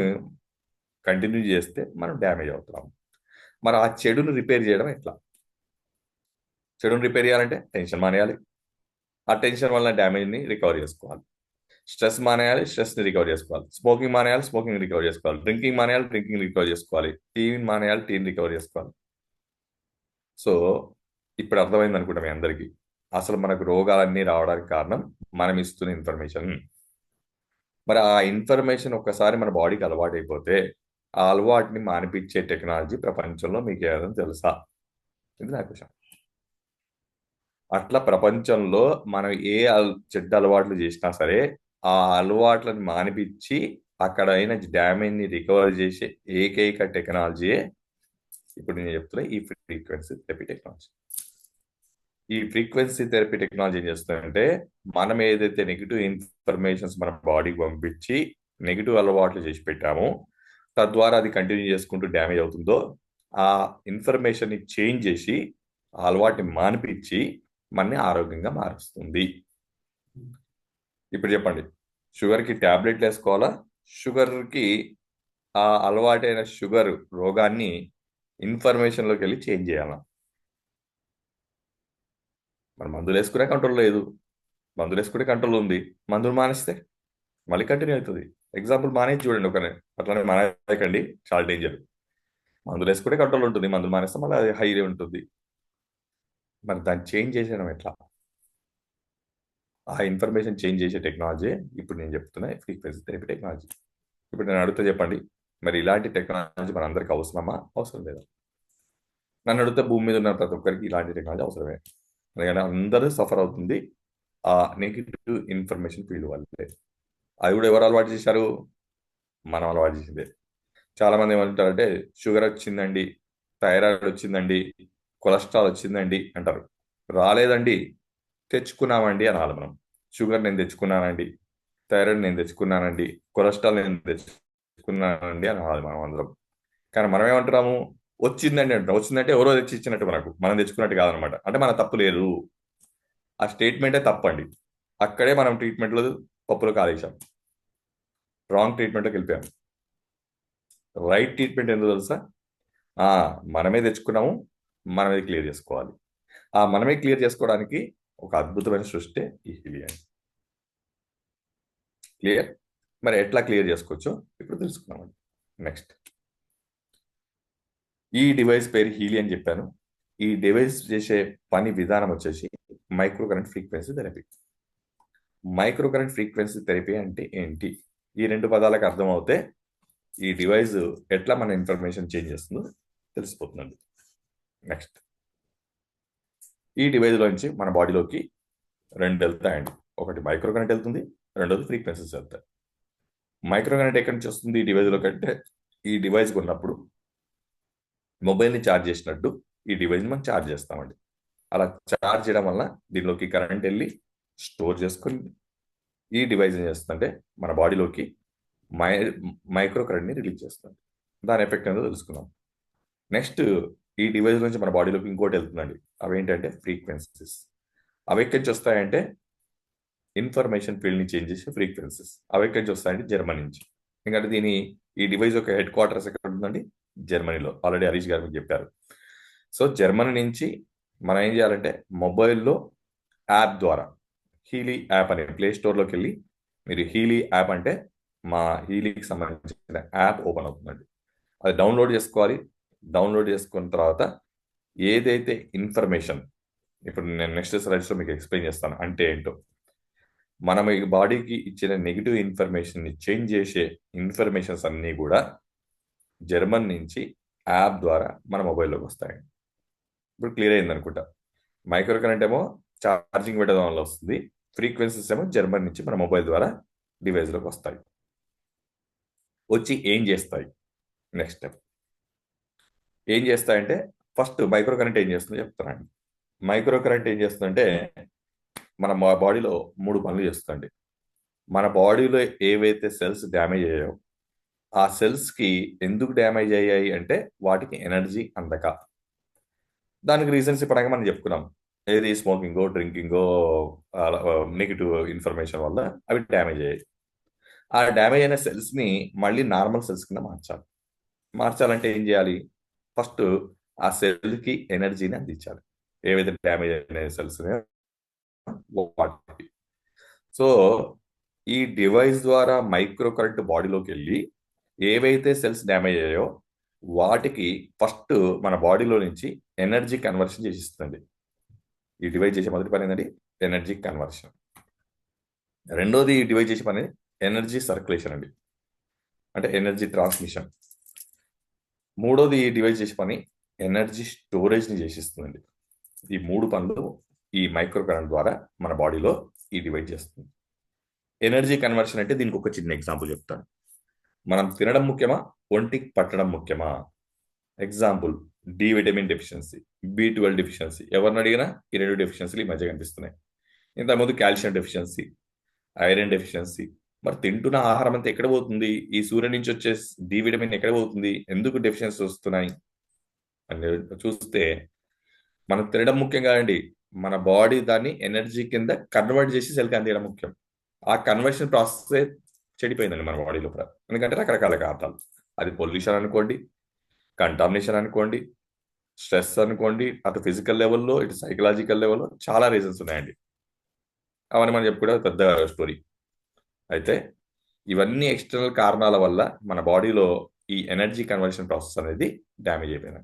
కంటిన్యూ చేస్తే మనం డ్యామేజ్ అవుతున్నాం. మరి ఆ చెడును రిపేర్ చేయడం ఎట్లా? చెడును రిపేర్ చేయాలంటే టెన్షన్ మానేయాలి, ఆ టెన్షన్ వల్ల డ్యామేజ్ని రికవర్ చేసుకోవాలి. స్ట్రెస్ మానేయాలి, స్ట్రెస్ని రికవర్ చేసుకోవాలి. స్మోకింగ్ మానేయాలి, స్మోకింగ్ రికవర్ చేసుకోవాలి. డ్రింకింగ్ మానేయాలి, డ్రింకింగ్ రికవర్ చేసుకోవాలి. టీవీని మానేయాలి, టీని రికవర్ చేసుకోవాలి. సో ఇప్పుడు అర్థమైంది అనుకుంటా మీ అందరికీ, అసలు మనకు రోగాలన్నీ రావడానికి కారణం మనం ఇస్తున్న ఇన్ఫర్మేషన్. మరి ఆ ఇన్ఫర్మేషన్ ఒక్కసారి మన బాడీకి అలవాటు అయిపోతే ఆ అలవాటుని మానిపించే టెక్నాలజీ ప్రపంచంలో మీకు ఏదైనా తెలుసా? ఇది నా క్వశ్చన్. అట్లా ప్రపంచంలో మనం ఏ చెడ్డ అలవాట్లు చేసినా సరే ఆ అలవాట్లను మానిపించి అక్కడ అయిన డ్యామేజ్ని రికవర్ చేసే ఏకైక టెక్నాలజీయే ఇప్పుడు నేను చెప్తున్నా ఈ ఫ్రీక్వెన్సీ థెరపీ టెక్నాలజీ. ఈ ఫ్రీక్వెన్సీ థెరపీ టెక్నాలజీ ఏం చేస్తుందంటే, మనం ఏదైతే నెగిటివ్ ఇన్ఫర్మేషన్స్ మన బాడీకి పంపించి నెగిటివ్ అలవాట్లు చేసి పెట్టామో తద్వారా అది కంటిన్యూ చేసుకుంటూ డ్యామేజ్ అవుతుందో ఆ ఇన్ఫర్మేషన్ని చేంజ్ చేసి ఆ అలవాటుని మానిపించి మనని ఆరోగ్యంగా మారుస్తుంది. ఇప్పుడు చెప్పండి, షుగర్కి ట్యాబ్లెట్లు వేసుకోవాలా, షుగర్కి ఆ అలవాటైన షుగర్ రోగాన్ని ఇన్ఫర్మేషన్లోకి వెళ్ళి చేంజ్ చేయాలా? మరి మందులు వేసుకునే కంట్రోల్ లేదు, మందులు వేసుకునే కంట్రోల్ ఉంది, మందులు మానేస్తే మళ్ళీ కంటిన్యూ అవుతుంది. ఎగ్జాంపుల్ మానేసి చూడండి ఒకనే, అట్లానే మానేయకండి, చాలా డేంజర్. మందులు వేసుకుంటే కంట్రోల్ ఉంటుంది, మందులు మానేస్తే మళ్ళీ అది హై ఉంటుంది. మరి దాన్ని చేంజ్ చేసేయడం ఎట్లా? ఆ ఇన్ఫర్మేషన్ చేంజ్ చేసే టెక్నాలజీ ఇప్పుడు నేను చెప్తున్నా ఫ్రీక్వెన్సీ థెరపీ టెక్నాలజీ. ఇప్పుడు నేను అడుగుతా, చెప్పండి, మరి ఇలాంటి టెక్నాలజీ మనందరికీ అవసరమా, అవసరం లేదా? నన్ను అడిగితే భూమి మీద ఉన్న ప్రతి ఒక్కరికి ఇలాంటి టెక్నాలజీ అవసరమే. ఎందుకంటే అందరూ సఫర్ అవుతుంది ఆ నెగిటివ్ ఇన్ఫర్మేషన్ ఫీల్డ్ వల్లే. అది కూడా ఎవరు అలవాటు చేశారు? మనం అలవాటు చేసిందే. చాలా మంది ఏమంటారంటే షుగర్ వచ్చిందండి, థైరాయిడ్ వచ్చిందండి, కొలెస్ట్రాల్ వచ్చిందండి అంటారు. రాలేదండి, తెచ్చుకున్నామండి అనాలి మనం. షుగర్ నేను తెచ్చుకున్నానండి, థైరాయిడ్ నేను తెచ్చుకున్నానండి, కొలెస్ట్రాల్ నేను తెచ్చుకున్నానండి అనాలి మనం అందరం. కానీ మనం ఏమంటున్నాము, వచ్చిందండి అంటాం. వచ్చిందంటే ఎవరో తెచ్చి ఇచ్చినట్టు, మనం తెచ్చుకున్నట్టు కాదనమాట. అంటే మన తప్పు లేదు, ఆ స్టేట్మెంటే తప్పండి. అక్కడే మనం ట్రీట్మెంట్లో పప్పులు కాలేసాం, రాంగ్ ట్రీట్మెంట్లోకి వెళ్ళిపోయాం. రైట్ ట్రీట్మెంట్ ఏందో తెలుసా? ఆ, మనమే తెచ్చుకున్నాము, మనమే క్లియర్ చేసుకోవాలి. ఆ మనమే క్లియర్ చేసుకోవడానికి ఒక అద్భుతమైన సృష్టి ఈ హీలియం. క్లియర్? మరి ఎట్లా క్లియర్ చేసుకోవచ్చో ఇప్పుడు తెలుసుకున్నామండి. నెక్స్ట్, ఈ డివైస్ పేరు హీలి అని చెప్పాను. ఈ డివైస్ చేసే పని విధానం వచ్చేసి micro current frequency therapy. Micro current frequency therapy అంటే ఏంటి? ఈ రెండు పదాలకు అర్థం అవుతే ఈ డివైస్ ఎట్లా మన ఇన్ఫర్మేషన్ చేంజ్ చేస్తుందో తెలిసిపోతుందండి. నెక్స్ట్, ఈ డివైస్ లోంచి మన బాడీలోకి రెండు వెళ్తాయండి. ఒకటి మైక్రో కరెంట్ వెళ్తుంది, రెండోది ఫ్రీక్వెన్సీస్ వెళ్తాయి. మైక్రో కరెంట్ ఎక్కడి నుంచి వస్తుంది ఈ డివైస్లో కంటే, ఈ డివైస్ కొన్నప్పుడు మొబైల్ని ఛార్జ్ చేసినట్టు ఈ డివైస్ని మనం ఛార్జ్ చేస్తామండి. అలా ఛార్జ్ చేయడం వల్ల దీనిలోకి కరెంట్ వెళ్ళి స్టోర్ చేసుకుని ఈ డివైస్ ఏం చేస్తుందంటే మన బాడీలోకి మై మైక్రో కరెంట్ని రిలీజ్ చేస్తుంది. దాని ఎఫెక్ట్ ఏంటో తెలుసుకుందాం. నెక్స్ట్, ఈ డివైస్ నుంచి మన బాడీలోకి ఇంకోటి వెళ్తుందండి. అవి ఏంటంటే ఫ్రీక్వెన్సీస్. అవి ఎక్కడి నుంచి వస్తాయంటే ఇన్ఫర్మేషన్ ఫీల్డ్ని చేంజ్ చేసే ఫ్రీక్వెన్సీస్. అవి ఎక్కడి నుంచి వస్తాయంటే జర్మనీ నుంచి. ఎందుకంటే ఈ డివైస్ యొక్క హెడ్ క్వార్టర్స్ ఎక్కడ ఉందండి? జర్మనీలో. ఆల్రెడీ హరీష్ గారు మీకు చెప్పారు. సో జర్మనీ నుంచి మనం ఏం చేయాలంటే మొబైల్లో యాప్ ద్వారా, హీలీ యాప్ అని ప్లే స్టోర్లోకి వెళ్ళి మీరు హీలీ యాప్ అంటే మా హీలీకి సంబంధించిన యాప్ ఓపెన్ అవుతుందండి. అది డౌన్లోడ్ చేసుకోవాలి. డౌన్లోడ్ చేసుకున్న తర్వాత ఏదైతే ఇన్ఫర్మేషన్, ఇప్పుడు నేను నెక్స్ట్ స్లైడ్స్లో మీకు ఎక్స్ప్లెయిన్ చేస్తాను అంటే ఏంటో. మనం ఈ బాడీకి ఇచ్చిన నెగిటివ్ ఇన్ఫర్మేషన్ని చేంజ్ చేసే ఇన్ఫర్మేషన్స్ అన్నీ కూడా జర్మన్ నుంచి యాప్ ద్వారా మన మొబైల్లోకి వస్తాయి. ఇప్పుడు క్లియర్ అయింది అనుకుంటా. మైక్రో కరెంట్ ఏమో ఛార్జింగ్ పెట్టడం వల్ల వస్తుంది, ఫ్రీక్వెన్సీస్ ఏమో జర్మన్ నుంచి మన మొబైల్ ద్వారా డివైస్లోకి వస్తాయి. వచ్చి ఏం చేస్తాయి? నెక్స్ట్ స్టెప్ ఏం చేస్తాయంటే, ఫస్ట్ మైక్రో కరెంట్ ఏం చేస్తుందో చెప్తానండి. మైక్రో కరెంట్ ఏం చేస్తుందంటే మన బాడీలో 3 పనులు చేస్తుందండి. మన బాడీలో ఏవైతే సెల్స్ డ్యామేజ్ అయ్యాయో ఆ సెల్స్కి ఎందుకు డ్యామేజ్ అయ్యాయి అంటే వాటికి ఎనర్జీ అందక. దానికి రీజన్స్ ఇప్పటిదాకా మనం చెప్పుకున్నాం. ఏది స్మోకింగో, డ్రింకింగో, నెగిటివ్ ఇన్ఫర్మేషన్ వల్ల అవి డ్యామేజ్ అయ్యాయి. ఆ డ్యామేజ్ అయిన సెల్స్ని మళ్ళీ నార్మల్ సెల్స్ కింద మార్చాలి. మార్చాలంటే ఏం చేయాలి? ఫస్ట్ ఆ సెల్కి ఎనర్జీని అందించాలి, ఏవైతే డ్యామేజ్ అయిన సెల్స్ వాటికి. సో ఈ డివైస్ ద్వారా మైక్రో కరెంట్ బాడీలోకి వెళ్ళి ఏవైతే సెల్స్ డ్యామేజ్ అయ్యాయో వాటికి ఫస్ట్ మన బాడీలో నుంచి ఎనర్జీ కన్వర్షన్ చేసిస్తుంది. ఈ డివైస్ చేసే మొదటి పని ఏంటంటే ఎనర్జీ కన్వర్షన్. రెండోది ఈ డివైస్ చేసే పని ఎనర్జీ సర్క్యులేషన్ అండి, అంటే ఎనర్జీ ట్రాన్స్మిషన్. మూడోది ఈ డివైస్ చేసే పని ఎనర్జీ స్టోరేజ్ని చేసిస్తుందండి. ఈ 3 పనులు ఈ మైక్రో కరెంట్ ద్వారా మన బాడీలో ఈ డివైస్ చేస్తుంది. ఎనర్జీ కన్వర్షన్ అంటే దీనికి ఒక చిన్న ఎగ్జాంపుల్ చెప్తాను. మనం తినడం ముఖ్యమా, ఒంటికి పట్టడం ముఖ్యమా? Example, D vitamin deficiency, B12 deficiency. ఎవరిని అడిగినా ఈ 2 డెఫిషియన్సీలు ఈ మధ్య కనిపిస్తున్నాయి. ఇంతకుముందు కాల్షియం డెఫిషియన్సీ, ఐరన్ డెఫిషియన్సీ. మరి తింటున్న ఆహారం అంతా ఎక్కడ పోతుంది? ఈ సూర్యుడి నుంచి వచ్చే డి విటమిన్ ఎక్కడ పోతుంది? ఎందుకు డెఫిషియన్సీ వస్తున్నాయి అని చూస్తే, మనం తినడం ముఖ్యం కాదండి, మన బాడీ దాన్ని ఎనర్జీ కింద కన్వర్ట్ చేసి సెల్కి అందించడం ముఖ్యం. ఆ కన్వర్షన్ ప్రాసెస్ చెడిపోయిందండి మన బాడీ లోపల. ఎందుకంటే రకరకాల కారణాలు. అది పొల్యూషన్ అనుకోండి, కంటామినేషన్ అనుకోండి, స్ట్రెస్ అనుకోండి, అటు ఫిజికల్ లెవెల్లో ఇటు సైకలాజికల్ లెవెల్లో చాలా రీజన్స్ ఉన్నాయండి. అవన్నీ మనం చెప్పుకుంటే పెద్ద స్టోరీ. అయితే ఇవన్నీ ఎక్స్టర్నల్ కారణాల వల్ల మన బాడీలో ఈ ఎనర్జీ కన్వర్షన్ ప్రాసెస్ అనేది డ్యామేజ్ అయిపోయింది.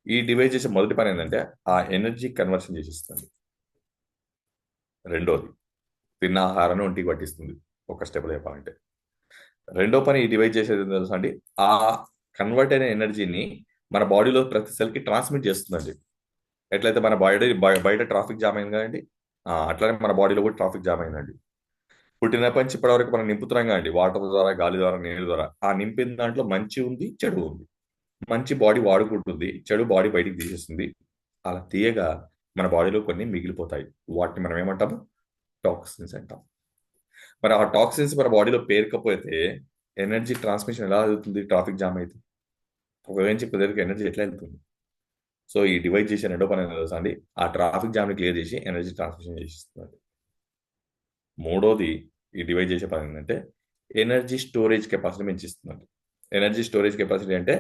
ఈ డివైస్ చేసే మొదటి పని ఏంటంటే ఆ ఎనర్జీ కన్వర్షన్ చేసిస్తుంది. రెండోది, తిన్న ఆహారాన్ని ఒంటికి పట్టిస్తుంది. ఒక స్టెప్లో చెప్పాలంటే రెండో పని ఈ డివైస్ చేసేది తెలుసా అండి, ఆ కన్వర్ట్ అయిన ఎనర్జీని మన బాడీలో ప్రతి సెల్కి ట్రాన్స్మిట్ చేస్తుందండి. ఎట్లయితే మన బాడీ బయట ట్రాఫిక్ జామ్ అయింది కదండి, అట్లానే మన బాడీలో కూడా ట్రాఫిక్ జామ్ అయిందండి. పుట్టినప్పటి నుంచి ఇప్పటి వరకు మనం నింపుతున్నాం కదండి, వాటర్ ద్వారా, గాలి ద్వారా, నీళ్ళ ద్వారా. ఆ నింపిన దాంట్లో మంచి ఉంది, చెడు ఉంది. మంచి బాడీ వాడుకుంటుంది, చెడు బాడీ బయటికి తీసేస్తుంది. అలా తీయగా మన బాడీలో కొన్ని మిగిలిపోతాయి. వాటిని మనం ఏమంటాము? టాక్సిన్స్ అంటాం. మరి ఆ టాక్సిన్స్ మన బాడీలో పేరుకపోతే ఎనర్జీ ట్రాన్స్మిషన్ ఎలా అవుతుంది? ట్రాఫిక్ జామ్ అయితే ఒక నుంచి ఇంకో దగ్గరికి ఎనర్జీ ఎట్లా వెళ్తుంది? సో ఈ డివైస్ చేసే రెండో పని ఏంటో తెలుసా అండి? ఆ ట్రాఫిక్ జామ్ని క్లియర్ చేసి ఎనర్జీ ట్రాన్స్మిషన్ చేసిస్తుంది. మూడోది ఈ డివైస్ చేసే పని ఏంటంటే ఎనర్జీ స్టోరేజ్ కెపాసిటీ పెంచిస్తుందండి. ఎనర్జీ స్టోరేజ్ కెపాసిటీ అంటే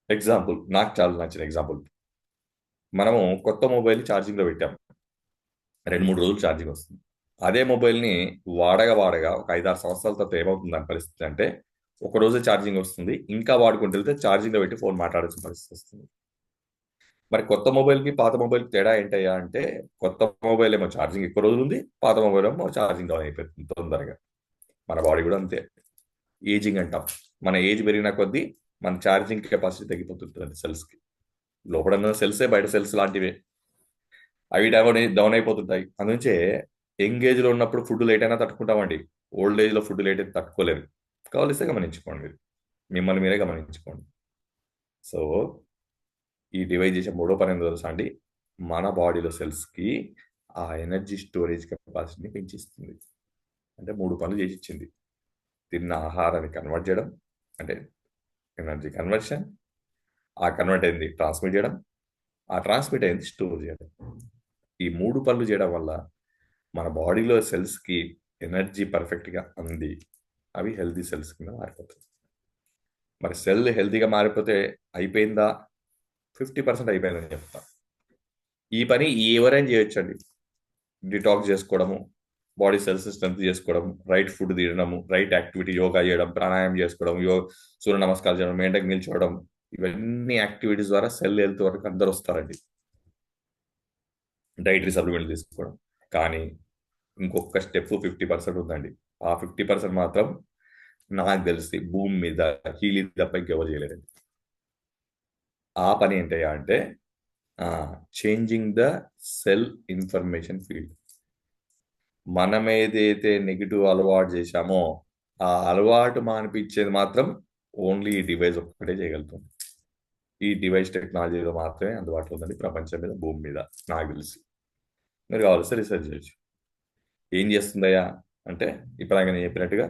ఎగ్జాంపుల్, నాకు చాలా నచ్చిన ఎగ్జాంపుల్, మనము కొత్త మొబైల్ ఛార్జింగ్లో పెట్టాం, 2-3 రోజులు ఛార్జింగ్ వస్తుంది. అదే మొబైల్ని వాడగా వాడగా ఒక 5-6 సంవత్సరాల తర్వాత ఏమవుతుంది దాని పరిస్థితి అంటే, ఒక రోజు ఛార్జింగ్ వస్తుంది, ఇంకా వాడుకుంటూ వెళ్తే ఛార్జింగ్లో పెట్టి ఫోన్ మాట్లాడాల్సిన పరిస్థితి వస్తుంది. మరి కొత్త మొబైల్కి పాత మొబైల్కి తేడా ఏంటయ్యా అంటే, కొత్త మొబైల్ ఏమో ఛార్జింగ్ ఎక్కువ రోజులు ఉంది, పాత మొబైల్ ఏమో ఛార్జింగ్ డౌన్ అయిపోతుంది తొందరగా. మన బాడీ కూడా అంతే, ఏజింగ్ అంటాం. మన ఏజ్ పెరిగిన కొద్దీ మన ఛార్జింగ్ కెపాసిటీ తగ్గిపోతుంటుంది సెల్స్కి. లోపల సెల్సే బయట సెల్స్ లాంటివే, అవి డౌన్ అయిపోతుంటాయి. అందుంచే యంగ్ ఏజ్లో ఉన్నప్పుడు ఫుడ్ లేట్ అయినా తట్టుకుంటామండి, ఓల్డ్ ఏజ్లో ఫుడ్ లేట్ అయితే తట్టుకోలేరు. కావలిస్తే గమనించుకోండి, మిమ్మల్ని మీరే గమనించుకోండి. సో ఈ డివైస్ చేసే మూడో పని ఏందో తెలుసా అండి? మన బాడీలో సెల్స్కి ఆ ఎనర్జీ స్టోరేజ్ కెపాసిటీని పెంచిస్తుంది. అంటే 3 పనులు చేసి ఇచ్చింది. తిన్న ఆహారాన్ని కన్వర్ట్ చేయడం, అంటే ఎనర్జీ కన్వర్షన్, ఆ కన్వర్ట్ అయింది ట్రాన్స్మిట్ చేయడం, ఆ ట్రాన్స్మిట్ అయింది స్టోర్ చేయడం. ఈ 3 పనులు చేయడం వల్ల మన బాడీలో సెల్స్కి ఎనర్జీ పర్ఫెక్ట్గా అంది అవి హెల్తీ సెల్స్ కింద మారిపోతాయి. మరి సెల్ హెల్తీగా మారిపోతే అయిపోయిందా? 50% అయిపోయిందని చెప్తా. ఈ పని ఎవరైనా చేయొచ్చండి. డిటాక్స్ చేసుకోవడము, బాడీ సెల్స్ స్ట్రెంత్ చేసుకోవడం, రైట్ ఫుడ్ తినడము, రైట్ యాక్టివిటీ, యోగా చేయడం, ప్రాణాయామం చేసుకోవడం, సూర్య నమస్కారాలు చేయడం, ఎండకు నిల్చోవడం, ఇవన్నీ యాక్టివిటీస్ ద్వారా సెల్ హెల్త్ వరకు అందరు వస్తారండి. డైటరీ సప్లిమెంట్లు తీసుకోవడం. కానీ ఇంకొక స్టెప్ 50% ఉందండి. ఆ 50% మాత్రం నాకు తెలిసి భూమి మీద హీలీ తప్ప ఇంకెవరు చేయలేరండి. ఆ పని ఏంటయ్యా అంటే changing the cell information field. మనం ఏదైతే నెగిటివ్ అలవాటు చేశామో ఆ అలవాటు మానిపించేది మాత్రం ఓన్లీ ఈ డివైస్ ఒక్కటే చేయగలుగుతుంది. ఈ డివైస్ టెక్నాలజీలో మాత్రమే అందుబాటులో ఉందండి ప్రపంచం మీద, భూమి మీద, నాకు తెలిసి. మీరు కావాల్సి రీసెర్చ్ చేయొచ్చు. ఏం చేస్తుందయ్యా అంటే, ఇప్పుడు నేను చెప్పినట్టుగా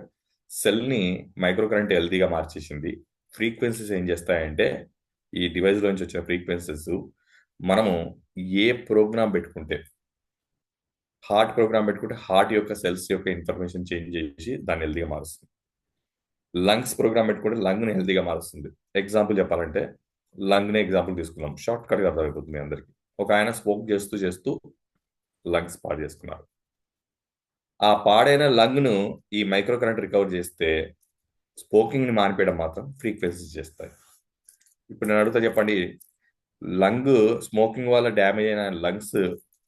సెల్ని మైక్రో కరెంట్ హెల్తీగా మార్చేసింది. ఫ్రీక్వెన్సీస్ ఏం చేస్తాయంటే, ఈ డివైస్లోంచి వచ్చిన ఫ్రీక్వెన్సీస్ మనము ఏ ప్రోగ్రామ్ పెట్టుకుంటే, హార్ట్ ప్రోగ్రామ్ పెట్టుకుంటే హార్ట్ యొక్క సెల్స్ యొక్క ఇన్ఫర్మేషన్ చేంజ్ చేసి దాన్ని హెల్తీగా మారుస్తుంది. లంగ్స్ ప్రోగ్రామ్ పెట్టుకుంటే లంగ్ని హెల్తీగా మారుస్తుంది. ఎగ్జాంపుల్ చెప్పాలంటే లంగ్ని ఎగ్జాంపుల్ తీసుకుందాం, షార్ట్ కట్గా అర్థమైపోతుంది అందరికీ. ఒక ఆయన స్మోక్ చేస్తూ చేస్తూ లంగ్స్ పాడు చేసుకున్నారు. ఆ పాడైన లంగ్ను ఈ మైక్రో కరెంట్ రికవర్ చేస్తే స్మోకింగ్ని మానిపేయడం మాత్రం ఫ్రీక్వెన్సీస్ చేస్తాయి. ఇప్పుడు నేను అడుగుతా, చెప్పండి, లంగ్ స్మోకింగ్ వల్ల డ్యామేజ్ అయిన లంగ్స్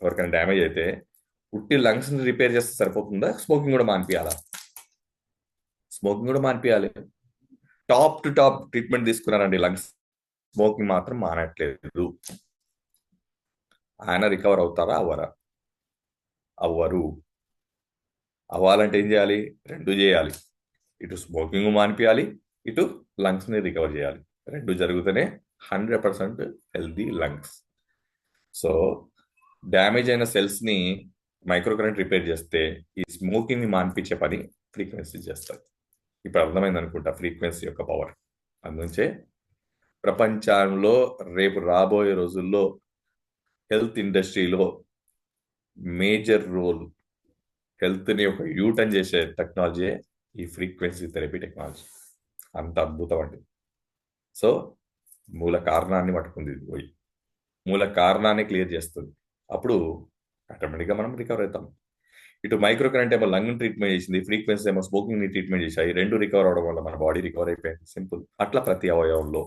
ఎవరికైనా డ్యామేజ్ అయితే ఉట్టి లంగ్స్ని రిపేర్ చేస్తే సరిపోతుందా? స్మోకింగ్ కూడా మానిపించాలా? స్మోకింగ్ కూడా మానిపించాలి. టాప్ టు టాప్ ట్రీట్మెంట్ తీసుకున్నారండి లంగ్స్, స్మోకింగ్ మాత్రం మానట్లేదు. ఆయన రికవర్ అవుతారా? అవ్వరా? అవ్వరు. అవ్వాలంటే ఏం చేయాలి? రెండు చేయాలి. ఇటు స్మోకింగ్ మానిపించాలి, ఇటు లంగ్స్ని రికవర్ చేయాలి. రెండు జరిగితేనే 100% హెల్దీ లంగ్స్. సో డ్యామేజ్ అయిన సెల్స్ని మైక్రో కరెంట్ రిపేర్ చేస్తే ఈ స్మోకింగ్ని మాన్పించే పని ఫ్రీక్వెన్సీ చేస్తారు. ఇప్పుడు అర్థమైంది అనుకుంటా ఫ్రీక్వెన్సీ యొక్క పవర్. అందుంచే ప్రపంచంలో రేపు రాబోయే రోజుల్లో హెల్త్ ఇండస్ట్రీలో మేజర్ రోల్, హెల్త్ని ఒక యూటర్న్ చేసే టెక్నాలజీ ఈ ఫ్రీక్వెన్సీ థెరపీ టెక్నాలజీ. అంత అద్భుతం అండి. సో మూల కారణాన్ని పట్టుకుంది ఇది పోయి, మూల కారణాన్ని క్లియర్ చేస్తుంది. అప్పుడు ఆటోమేటిక్గా మనం రికవర్ అవుతాం. ఇటు మైక్రో కరెంట్ ఏమో లంగ్ ట్రీట్మెంట్ చేసింది, ఫ్రీక్వెన్సీ ఏమో స్మోకింగ్ని ట్రీట్మెంట్ చేశాయి. రెండు రికవర్ అవడం వల్ల మన బాడీ రికవర్ అయిపోయింది. సింపుల్. అట్లా ప్రతి అవయవంలో.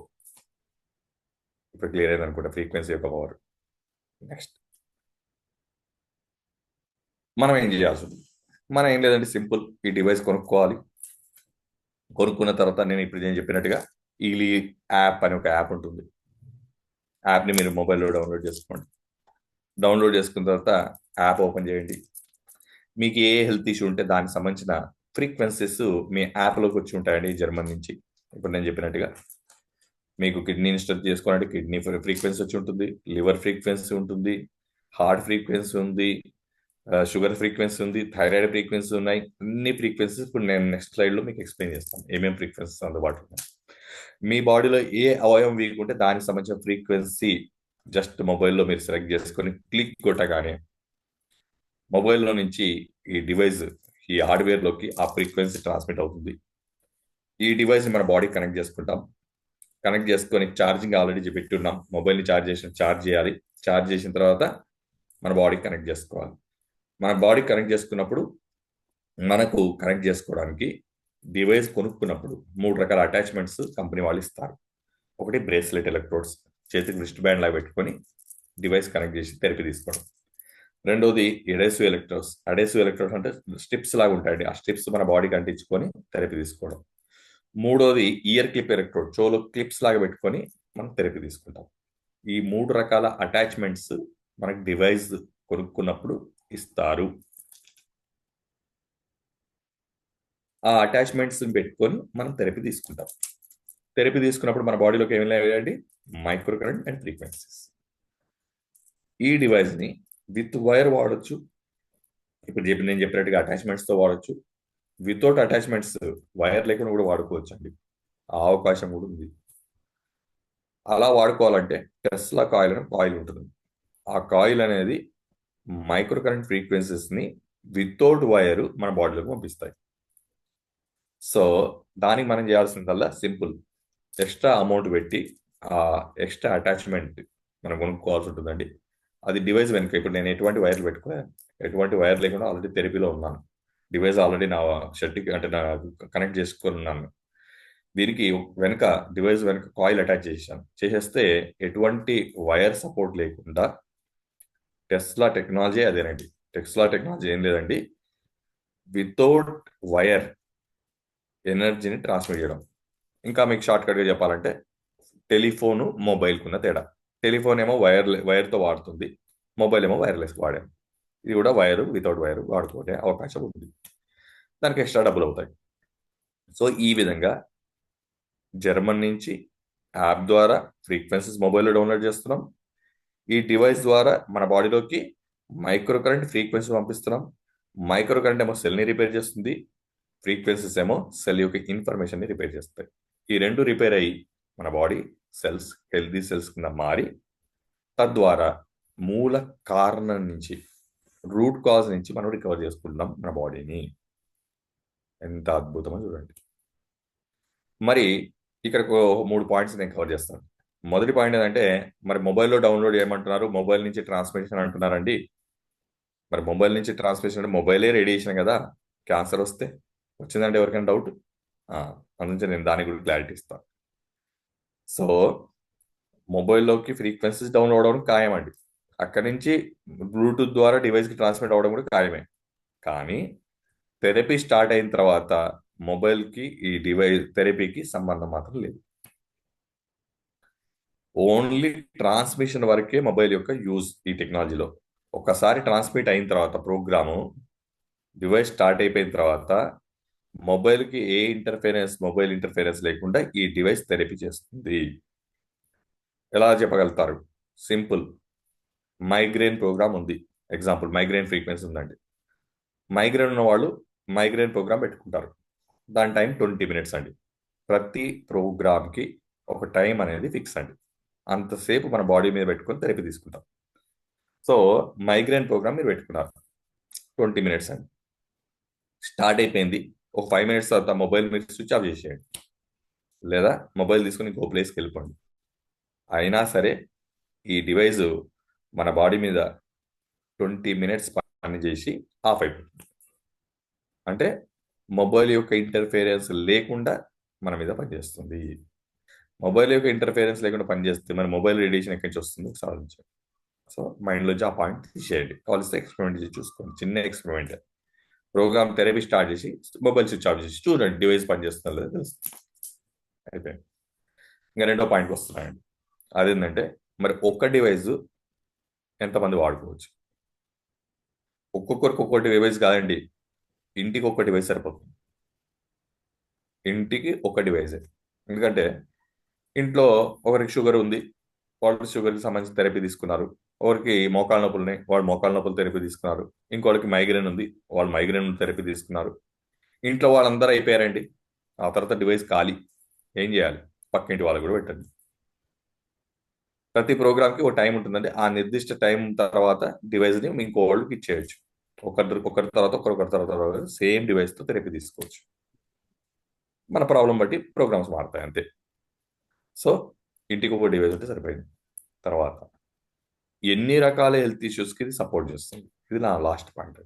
ఇప్పుడు క్లియర్ అయింది అనుకుంటా ఫ్రీక్వెన్సీ యొక్క పవర్. నెక్స్ట్ మనం ఏం చేయాల్సి ఉంది? మనం ఏం లేదంటే సింపుల్, ఈ డివైస్ కొనుక్కోవాలి. కొనుక్కున్న తర్వాత నేను చెప్పినట్టుగా ఈలీ యాప్ అని ఒక యాప్ ఉంటుంది. యాప్ని మీరు మొబైల్లో డౌన్లోడ్ చేసుకోండి. డౌన్లోడ్ చేసుకున్న తర్వాత యాప్ ఓపెన్ చేయండి. మీకు ఏ హెల్త్ ఇష్యూ ఉంటే దానికి సంబంధించిన ఫ్రీక్వెన్సీస్ మీ యాప్లోకి వచ్చి ఉంటాయండి జర్మన్ నుంచి. ఇప్పుడు నేను చెప్పినట్టుగా మీకు కిడ్నీని స్ట్రెచ్ చేసుకోవాలంటే కిడ్నీ ఫ్రీక్వెన్సీ వచ్చి ఉంటుంది, లివర్ ఫ్రీక్వెన్సీ ఉంటుంది, హార్ట్ ఫ్రీక్వెన్సీ ఉంది, షుగర్ ఫ్రీక్వెన్సీ ఉంది, థైరాయిడ్ ఫ్రీక్వెన్సీ ఉన్నాయి. అన్ని ఫ్రీక్వెన్సీస్ ఇప్పుడు నేను నెక్స్ట్ స్లైడ్లో మీకు ఎక్స్ప్లెయిన్ చేస్తాను ఏమేమి ఫ్రీక్వెన్సీస్ అందుబాటులో ఉన్నాయి. మీ బాడీలో ఏ అవయవం వీక్ ఉంటే దానికి సంబంధించిన ఫ్రీక్వెన్సీ జస్ట్ మొబైల్లో మీరు సెలెక్ట్ చేసుకొని క్లిక్ కొట్టగానే మొబైల్లో నుంచి ఈ డివైస్ ఈ హార్డ్వేర్లోకి ఆ ఫ్రీక్వెన్సీ ట్రాన్స్మిట్ అవుతుంది. ఈ డివైస్ మన బాడీకి కనెక్ట్ చేసుకుంటాం. కనెక్ట్ చేసుకొని ఛార్జింగ్ ఆల్రెడీ పెట్టున్నాం. మొబైల్ని ఛార్జ్ చేయాలి. ఛార్జ్ చేసిన తర్వాత మన బాడీకి కనెక్ట్ చేసుకోవాలి. మన బాడీకి కనెక్ట్ చేసుకున్నప్పుడు మనకు కనెక్ట్ చేసుకోవడానికి డివైస్ కొనుక్కున్నప్పుడు 3 రకాల అటాచ్మెంట్స్ కంపెనీ వాళ్ళు ఇస్తారు. ఒకటి బ్రేస్లెట్ ఎలక్ట్రోడ్స్, చేతికి రిస్ట్ బ్యాండ్ లాగా పెట్టుకొని డివైస్ కనెక్ట్ చేసి థెరపీ తీసుకోవడం. రెండోది ఎడెసివ్ ఎలక్ట్రోడ్స్. అడెసివ్ ఎలక్ట్రోడ్స్ అంటే స్ట్రిప్స్ లాగా ఉంటాయండి. ఆ స్ట్రిప్స్ మన బాడీకి అంటించుకొని థెరపీ తీసుకోవడం. మూడోది ఇయర్ క్లిప్ ఎలక్ట్రోడ్, చెవులో క్లిప్స్ లాగా పెట్టుకొని మనం థెరపీ తీసుకుంటాం. ఈ 3 రకాల అటాచ్మెంట్స్ మనకి డివైస్ కొనుక్కున్నప్పుడు ఇస్తారు. ఆ అటాచ్మెంట్స్ పెట్టుకొని మనం థెరపీ తీసుకుంటాం. థెరపీ తీసుకున్నప్పుడు మన బాడీలోకి ఏమి లేవండి? Micro current and frequencies. ఈ డివైస్ని విత్ వైర్ వాడచ్చు. ఇప్పుడు నేను చెప్పినట్టుగా అటాచ్మెంట్స్తో వాడచ్చు. వితౌట్ అటాచ్మెంట్స్ వైర్ లేకుండా కూడా వాడుకోవచ్చు అండి. ఆ అవకాశం కూడా ఉంది. అలా వాడుకోవాలంటే టెస్లా కాయిల్ అనే కాయిల్ ఉంటుంది. ఆ కాయిల్ అనేది మైక్రో కరెంట్ ఫ్రీక్వెన్సీస్ని వితౌట్ వైర్ మన బాడీలోకి పంపిస్తాయి. సో దానికి మనం చేయాల్సిందల్లా సింపుల్, ఎక్స్ట్రా అమౌంట్ పెట్టి ఆ ఎక్స్ట్రా అటాచ్మెంట్ మనం కొనుక్కోవాల్సి ఉంటుందండి. అది డివైస్ వెనుక. ఇప్పుడు నేను ఎటువంటి వైర్లు పెట్టుకోలేదు, ఎటువంటి వైర్ లేకుండా ఆల్రెడీ థెరపీలో ఉన్నాను. డివైస్ ఆల్రెడీ నా షర్ట్కి అంటే నా కనెక్ట్ చేసుకున్నాను. దీనికి వెనుక డివైస్ వెనుక కాయిల్ అటాచ్ చేసేస్తే ఎటువంటి వైర్ సపోర్ట్ లేకుండా టెస్లా టెక్నాలజీ అదేనండి. టెస్లా టెక్నాలజీ ఏం లేదండి, వితౌట్ వైర్ ఎనర్జీని ట్రాన్స్మిట్ చేయడం. ఇంకా మీకు షార్ట్ కట్గా చెప్పాలంటే టెలిఫోను మొబైల్కి ఉన్న తేడా. టెలిఫోన్ ఏమో వైర్తో వాడుతుంది, మొబైల్ ఏమో వైర్లెస్ వాడాము. ఇది కూడా వైర్ వితౌట్ వైర్ వాడుకునే అవకాశం ఉంది. దానికి ఎక్స్ట్రా డబ్బులు అవుతాయి. సో ఈ విధంగా జర్మన్ నుంచి యాప్ ద్వారా ఫ్రీక్వెన్సీస్ మొబైల్లో డౌన్లోడ్ చేస్తున్నాం. ఈ డివైస్ ద్వారా మన బాడీలోకి మైక్రో కరెంట్ ఫ్రీక్వెన్సీ పంపిస్తున్నాం. మైక్రో కరెంట్ ఏమో సెల్ని రిపేర్ చేస్తుంది, ఫ్రీక్వెన్సీస్ ఏమో సెల్ యొక్క ఇన్ఫర్మేషన్ని రిపేర్ చేస్తాయి. ఈ రెండు రిపేర్ అయ్యి మన బాడీ సెల్స్ హెల్దీ సెల్స్ కింద మారి తద్వారా మూల కారణం నుంచి, రూట్ కాజ్ నుంచి మనం రికవర్ చేసుకుంటున్నాం మన బాడీని. ఎంత అద్భుతమో చూడండి. మరి ఇక్కడ 3 పాయింట్స్ నేను కవర్ చేస్తాను. మొదటి పాయింట్ ఏంటంటే, మరి మొబైల్లో డౌన్లోడ్ చేయమంటున్నారు, మొబైల్ నుంచి ట్రాన్స్మిషన్ అంటున్నారండి. మరి మొబైల్ నుంచి ట్రాన్స్మిషన్ అంటే మొబైలే రేడియేషన్ కదా, క్యాన్సర్ వస్తే వచ్చిందంటే ఎవరికైనా డౌట్? అందుకే నేను దాని గురించి క్లారిటీ ఇస్తాను. సో మొబైల్లోకి ఫ్రీక్వెన్సీస్ డౌన్లోడ్ అవ్వడం ఖాయమండి. అక్కడి నుంచి బ్లూటూత్ ద్వారా డివైస్కి ట్రాన్స్మిట్ అవ్వడం కూడా ఖాయమే. కానీ థెరపీ స్టార్ట్ అయిన తర్వాత మొబైల్కి ఈ డివైస్ థెరపీకి సంబంధం మాత్రం లేదు. ఓన్లీ ట్రాన్స్మిషన్ వరకే మొబైల్ యొక్క యూజ్ ఈ టెక్నాలజీలో. ఒకసారి ట్రాన్స్మిట్ అయిన తర్వాత ప్రోగ్రాము డివైస్ స్టార్ట్ అయిపోయిన తర్వాత మొబైల్కి మొబైల్ ఇంటర్ఫేరెన్స్ లేకుండా ఈ డివైస్ థెరపీ చేస్తుంది. ఎలా చెప్పగలుగుతారు? సింపుల్. మైగ్రేన్ ప్రోగ్రామ్ ఉంది, ఎగ్జాంపుల్ మైగ్రేన్ ఫ్రీక్వెన్సీ ఉందండి. మైగ్రేన్ ఉన్న వాళ్ళు మైగ్రేన్ ప్రోగ్రామ్ పెట్టుకుంటారు. దాని టైం 20 మినిట్స్ అండి. ప్రతి ప్రోగ్రామ్కి ఒక టైం అనేది ఫిక్స్ అండి. అంతసేపు మన బాడీ మీద పెట్టుకొని థెరపీ తీసుకుంటాం. సో మైగ్రేన్ ప్రోగ్రామ్ మీరు పెట్టుకున్నారు, 20 మినిట్స్ అండి. స్టార్ట్ అయిపోయింది, ఒక 5 మినిట్స్ తర్వాత మొబైల్ మీరు స్విచ్ ఆఫ్ చేసేయండి, లేదా మొబైల్ తీసుకుని ఇంకో ప్లేస్కి వెళ్ళిపోండి. అయినా సరే ఈ డివైస్ మన బాడీ మీద 20 మినిట్స్ పని చేసి ఆఫ్ అయిపోతుంది. అంటే మొబైల్ యొక్క ఇంటర్ఫేరెన్స్ లేకుండా మన మీద పనిచేస్తుంది. మొబైల్ యొక్క ఇంటర్ఫేరెన్స్ లేకుండా పనిచేస్తే మన మొబైల్ రేడియేషన్ ఎక్కడి నుంచి వస్తుంది సాధించండి. సో మైండ్లోంచి ఆ పాయింట్ తీసేయండి. కావాల్సి ఎక్స్పెరిమెంట్ చేసి చూసుకోండి, చిన్న ఎక్స్పెరిమెంట్. ప్రోగ్రామ్ థెరపీ స్టార్ట్ చేసి మొబైల్ స్విచ్ ఆఫ్ చేసి చూడండి డివైస్ పనిచేస్తుందో లేదో తెలుస్తుంది. అయిపోయింది. ఇంకా రెండో పాయింట్కి వస్తున్నాయండి. అదేంటంటే, మరి ఒక్క డివైస్ ఎంతమంది వాడుకోవచ్చు? ఒక్కొక్కరికి ఒక్కొక్కటి డివైస్ కాదండి, ఇంటికి ఒక్క డివైస్ సరిపోతుంది. ఇంటికి ఒక డివైసే. ఎందుకంటే ఇంట్లో ఒకరికి షుగర్ ఉంది, వాళ్ళు షుగర్కి సంబంధించిన థెరపీ తీసుకున్నారు. ఒకరికి మోకాళ్ళ నొప్పులు ఉన్నాయి, వాళ్ళు మోకాళ్ళ నొప్పులు థెరపీ తీసుకున్నారు. ఇంకోటికి మైగ్రేన్ ఉంది, వాళ్ళు మైగ్రేన్ థెరపీ తీసుకున్నారు. ఇంట్లో వాళ్ళందరూ అయిపోయారండి. ఆ తర్వాత డివైస్ ఖాళీ. ఏం చేయాలి? పక్కింటి వాళ్ళకి కూడా పెట్టండి. ప్రతి ప్రోగ్రామ్కి ఒక టైం ఉంటుందండి. ఆ నిర్దిష్ట టైం తర్వాత డివైస్ని మీ ఇంకో వాళ్ళకి ఇచ్చేయచ్చు. ఒకరి తర్వాత ఒకరి తర్వాత సేమ్ డివైస్తో థెరపీ తీసుకోవచ్చు. మన ప్రాబ్లం బట్టి ప్రోగ్రామ్స్ మారుతాయి అంతే. సో ఇంటికి ఒక డివైస్ ఉంటే సరిపోయింది. తర్వాత ఎన్ని రకాల హెల్త్ ఇష్యూస్కి ఇది సపోర్ట్ చేస్తుంది, ఇది నా లాస్ట్ పాయింట్.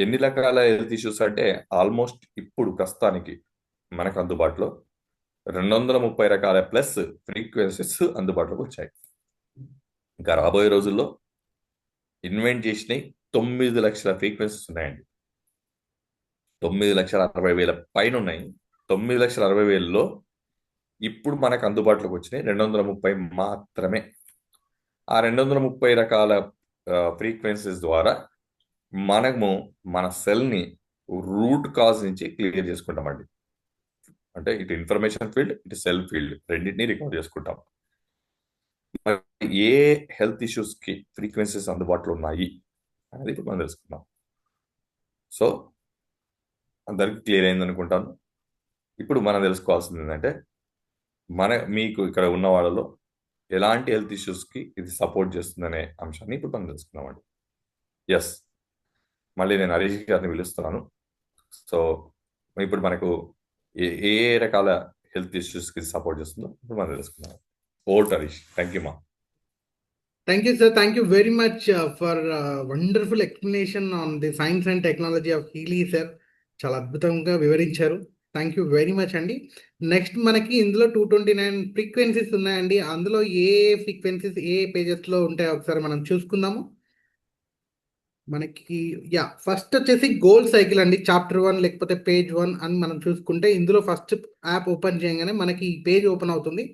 ఎన్ని రకాల హెల్త్ ఇష్యూస్ అంటే ఆల్మోస్ట్ ఇప్పుడు ప్రస్తుతానికి మనకు అందుబాటులో 230 రకాల ప్లస్ ఫ్రీక్వెన్సీస్ అందుబాటులోకి వచ్చాయి. ఇంకా రాబోయే రోజుల్లో ఇన్వెంట్ చేసినవి 9 లక్షల ఫ్రీక్వెన్సీస్ ఉన్నాయండి. 9,60,000 పైన ఉన్నాయి. 9,60,000లో ఇప్పుడు మనకు అందుబాటులోకి వచ్చినాయి 230 మాత్రమే. ఆ 230 రకాల ఫ్రీక్వెన్సీస్ ద్వారా మనము మన సెల్ని రూట్ కాజ్ నుంచి క్లియర్ చేసుకుంటామండి. అంటే ఇటు ఇన్ఫర్మేషన్ ఫీల్డ్, ఇటు సెల్ ఫీల్డ్ రెండింటినీ రికవర్ చేసుకుంటాం. మరి ఏ హెల్త్ ఇష్యూస్కి ఫ్రీక్వెన్సీస్ అందుబాటులో ఉన్నాయి అనేది ఇప్పుడు మనం తెలుసుకుందాం. సో అందరికి క్లియర్ అయింది అనుకుంటాను. ఇప్పుడు మనం తెలుసుకోవాల్సింది ఏంటంటే మీకు ఇక్కడ ఉన్న వాళ్ళలో ఎలాంటి హెల్త్ ఇష్యూస్కి ఇది సపోర్ట్ చేస్తుందనే అంశాన్ని ఇప్పుడు మనం తెలుసుకున్నామండి. ఎస్, మళ్ళీ నేను హరీష్ గారిని పిలుస్తున్నాను. సో ఇప్పుడు మనకు ఏ ఏ రకాల హెల్త్ ఇష్యూస్కి సపోర్ట్ చేస్తుందో ఇప్పుడు మనం తెలుసుకున్నాం. ఓల్డ్ హరీష్, థ్యాంక్ యూ మా. Thank you, sir. Thank you very much for wonderful explanation on the science and technology of Healy, sir. చాలా అద్భుతంగా వివరించారు. థ్యాంక్ యూ వెరీ మచ్ అండి. నెక్స్ట్ మనకి ఇందులో 229 ఫ్రీక్వెన్సీస్ ఉన్నాయండి. అందులో ఏ ఫ్రీక్వెన్సీస్ ఏ పేజెస్లో ఉంటాయో ఒకసారి మనం చూసుకుందాము. మనకి ఫస్ట్ వచ్చేసి గోల్ సైకిల్ అండి. చాప్టర్ 1 లేకపోతే పేజ్ 1 అని మనం చూసుకుంటే ఇందులో ఫస్ట్ యాప్ ఓపెన్ చేయగానే మనకి ఈ పేజ్ ఓపెన్ అవుతుంది.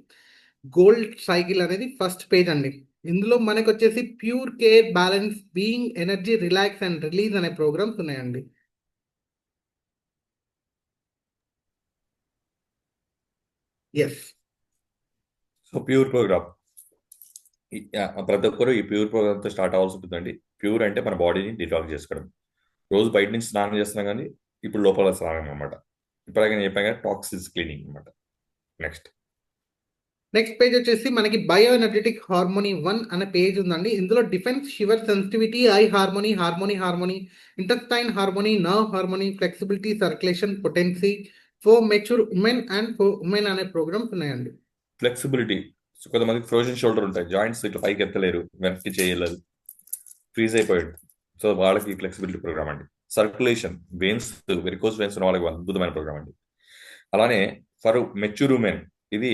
గోల్డ్ సైకిల్ అనేది ఫస్ట్ పేజ్ అండి. ఇందులో మనకు వచ్చేసి pure care, balance, being, energy, relax and release అనే ప్రోగ్రామ్స్ ఉన్నాయండి. ఎస్. సో ప్యూర్ ప్రోగ్రామ్, ప్రతి ఒక్కరు ఈ ప్యూర్ ప్రోగ్రామ్తో స్టార్ట్ అవ్వాల్సి ఉంటుందండి. ప్యూర్ అంటే మన బాడీని డిటాక్స్ చేసుకోవడం. రోజు బయట నుంచి స్నానం చేస్తున్నాం కానీ ఇప్పుడు లోపల స్నానం అనమాట. ఇప్పటికే నేను చెప్పాను కదా, టాక్సిన్స్ క్లీనింగ్ అనమాట. నెక్స్ట్ పేజ్ వచ్చేసి మనకి బయో ఎనర్జెటిక్ హార్మోనీ 1 అనే పేజ్ ఉందండి. ఇందులో defence, shiver, sensitivity, I harmony, harmony, intestine harmony, nerve harmony, flexibility, circulation, potency, for mature women and for women అనే ప్రోగ్రామ్స్ ఉన్నాయండి. ఫ్లెక్సిబిలిటీ, కొంతమందికి ఫ్రోజన్ షోల్డర్ ఉంటాయి, జాయింట్స్ ఇట్లా పైకి ఎత్తలేరు, వెనక్కి చేయలేరు, ఫ్రీజ్ అయిపోయాడు. సో వాళ్ళకి ఫ్లెక్సిబిలిటీ ప్రోగ్రామ్ అండి. సర్క్యులేషన్, వెయిన్స్, వెరికోస్ వెయిన్స్ ఉన్న వాళ్ళకి అద్భుతమైన ప్రోగ్రామ్ అండి. అలానే ఫర్ మెచ్యూర్ ఉమెన్, ఇది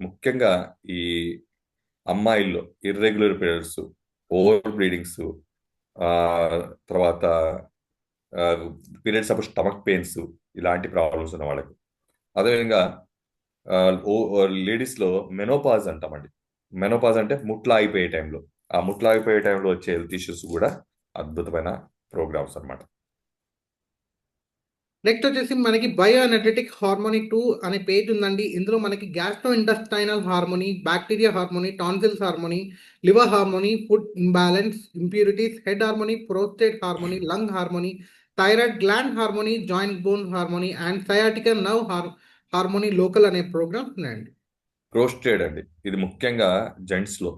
ముఖ్యంగా ఈ అమ్మాయిల్లో ఇర్రెగ్యులర్ పీరియడ్స్, ఓవర్ బ్లీడింగ్స్, తర్వాత పీరియడ్స్ అప్పుడు స్టమక్ పెయిన్స్, ఇలాంటి ప్రాబ్లమ్స్ ఉన్న వాళ్ళకి. అదేవిధంగా లేడీస్లో మెనోపాజ్ అంటామండి. మెనోపాజ్ అంటే ముట్ల అయిపోయే టైంలో, ఆ ముట్ల అయిపోయే టైంలో వచ్చే హెల్త్ ఇష్యూస్ కూడా అద్భుతమైన ప్రోగ్రామ్స్ అనమాట. నెక్స్ట్ వచ్చేసి మనకి బయో ఎనర్జెటిక్ హార్మోనీ 2 అనే పేజ్ ఉందండి. ఇందులో మనకి gastro intestinal harmony, bacteria harmony, tonsils harmony, liver harmony, food imbalance, impurities, head harmony, prostate harmony, lung harmony, thyroid gland harmony, joint bone harmony and sciatica nerve harmony local అనే programs ఉన్నాయండి. Prostate అండి, ఇది ముఖ్యంగా జెంట్స్లో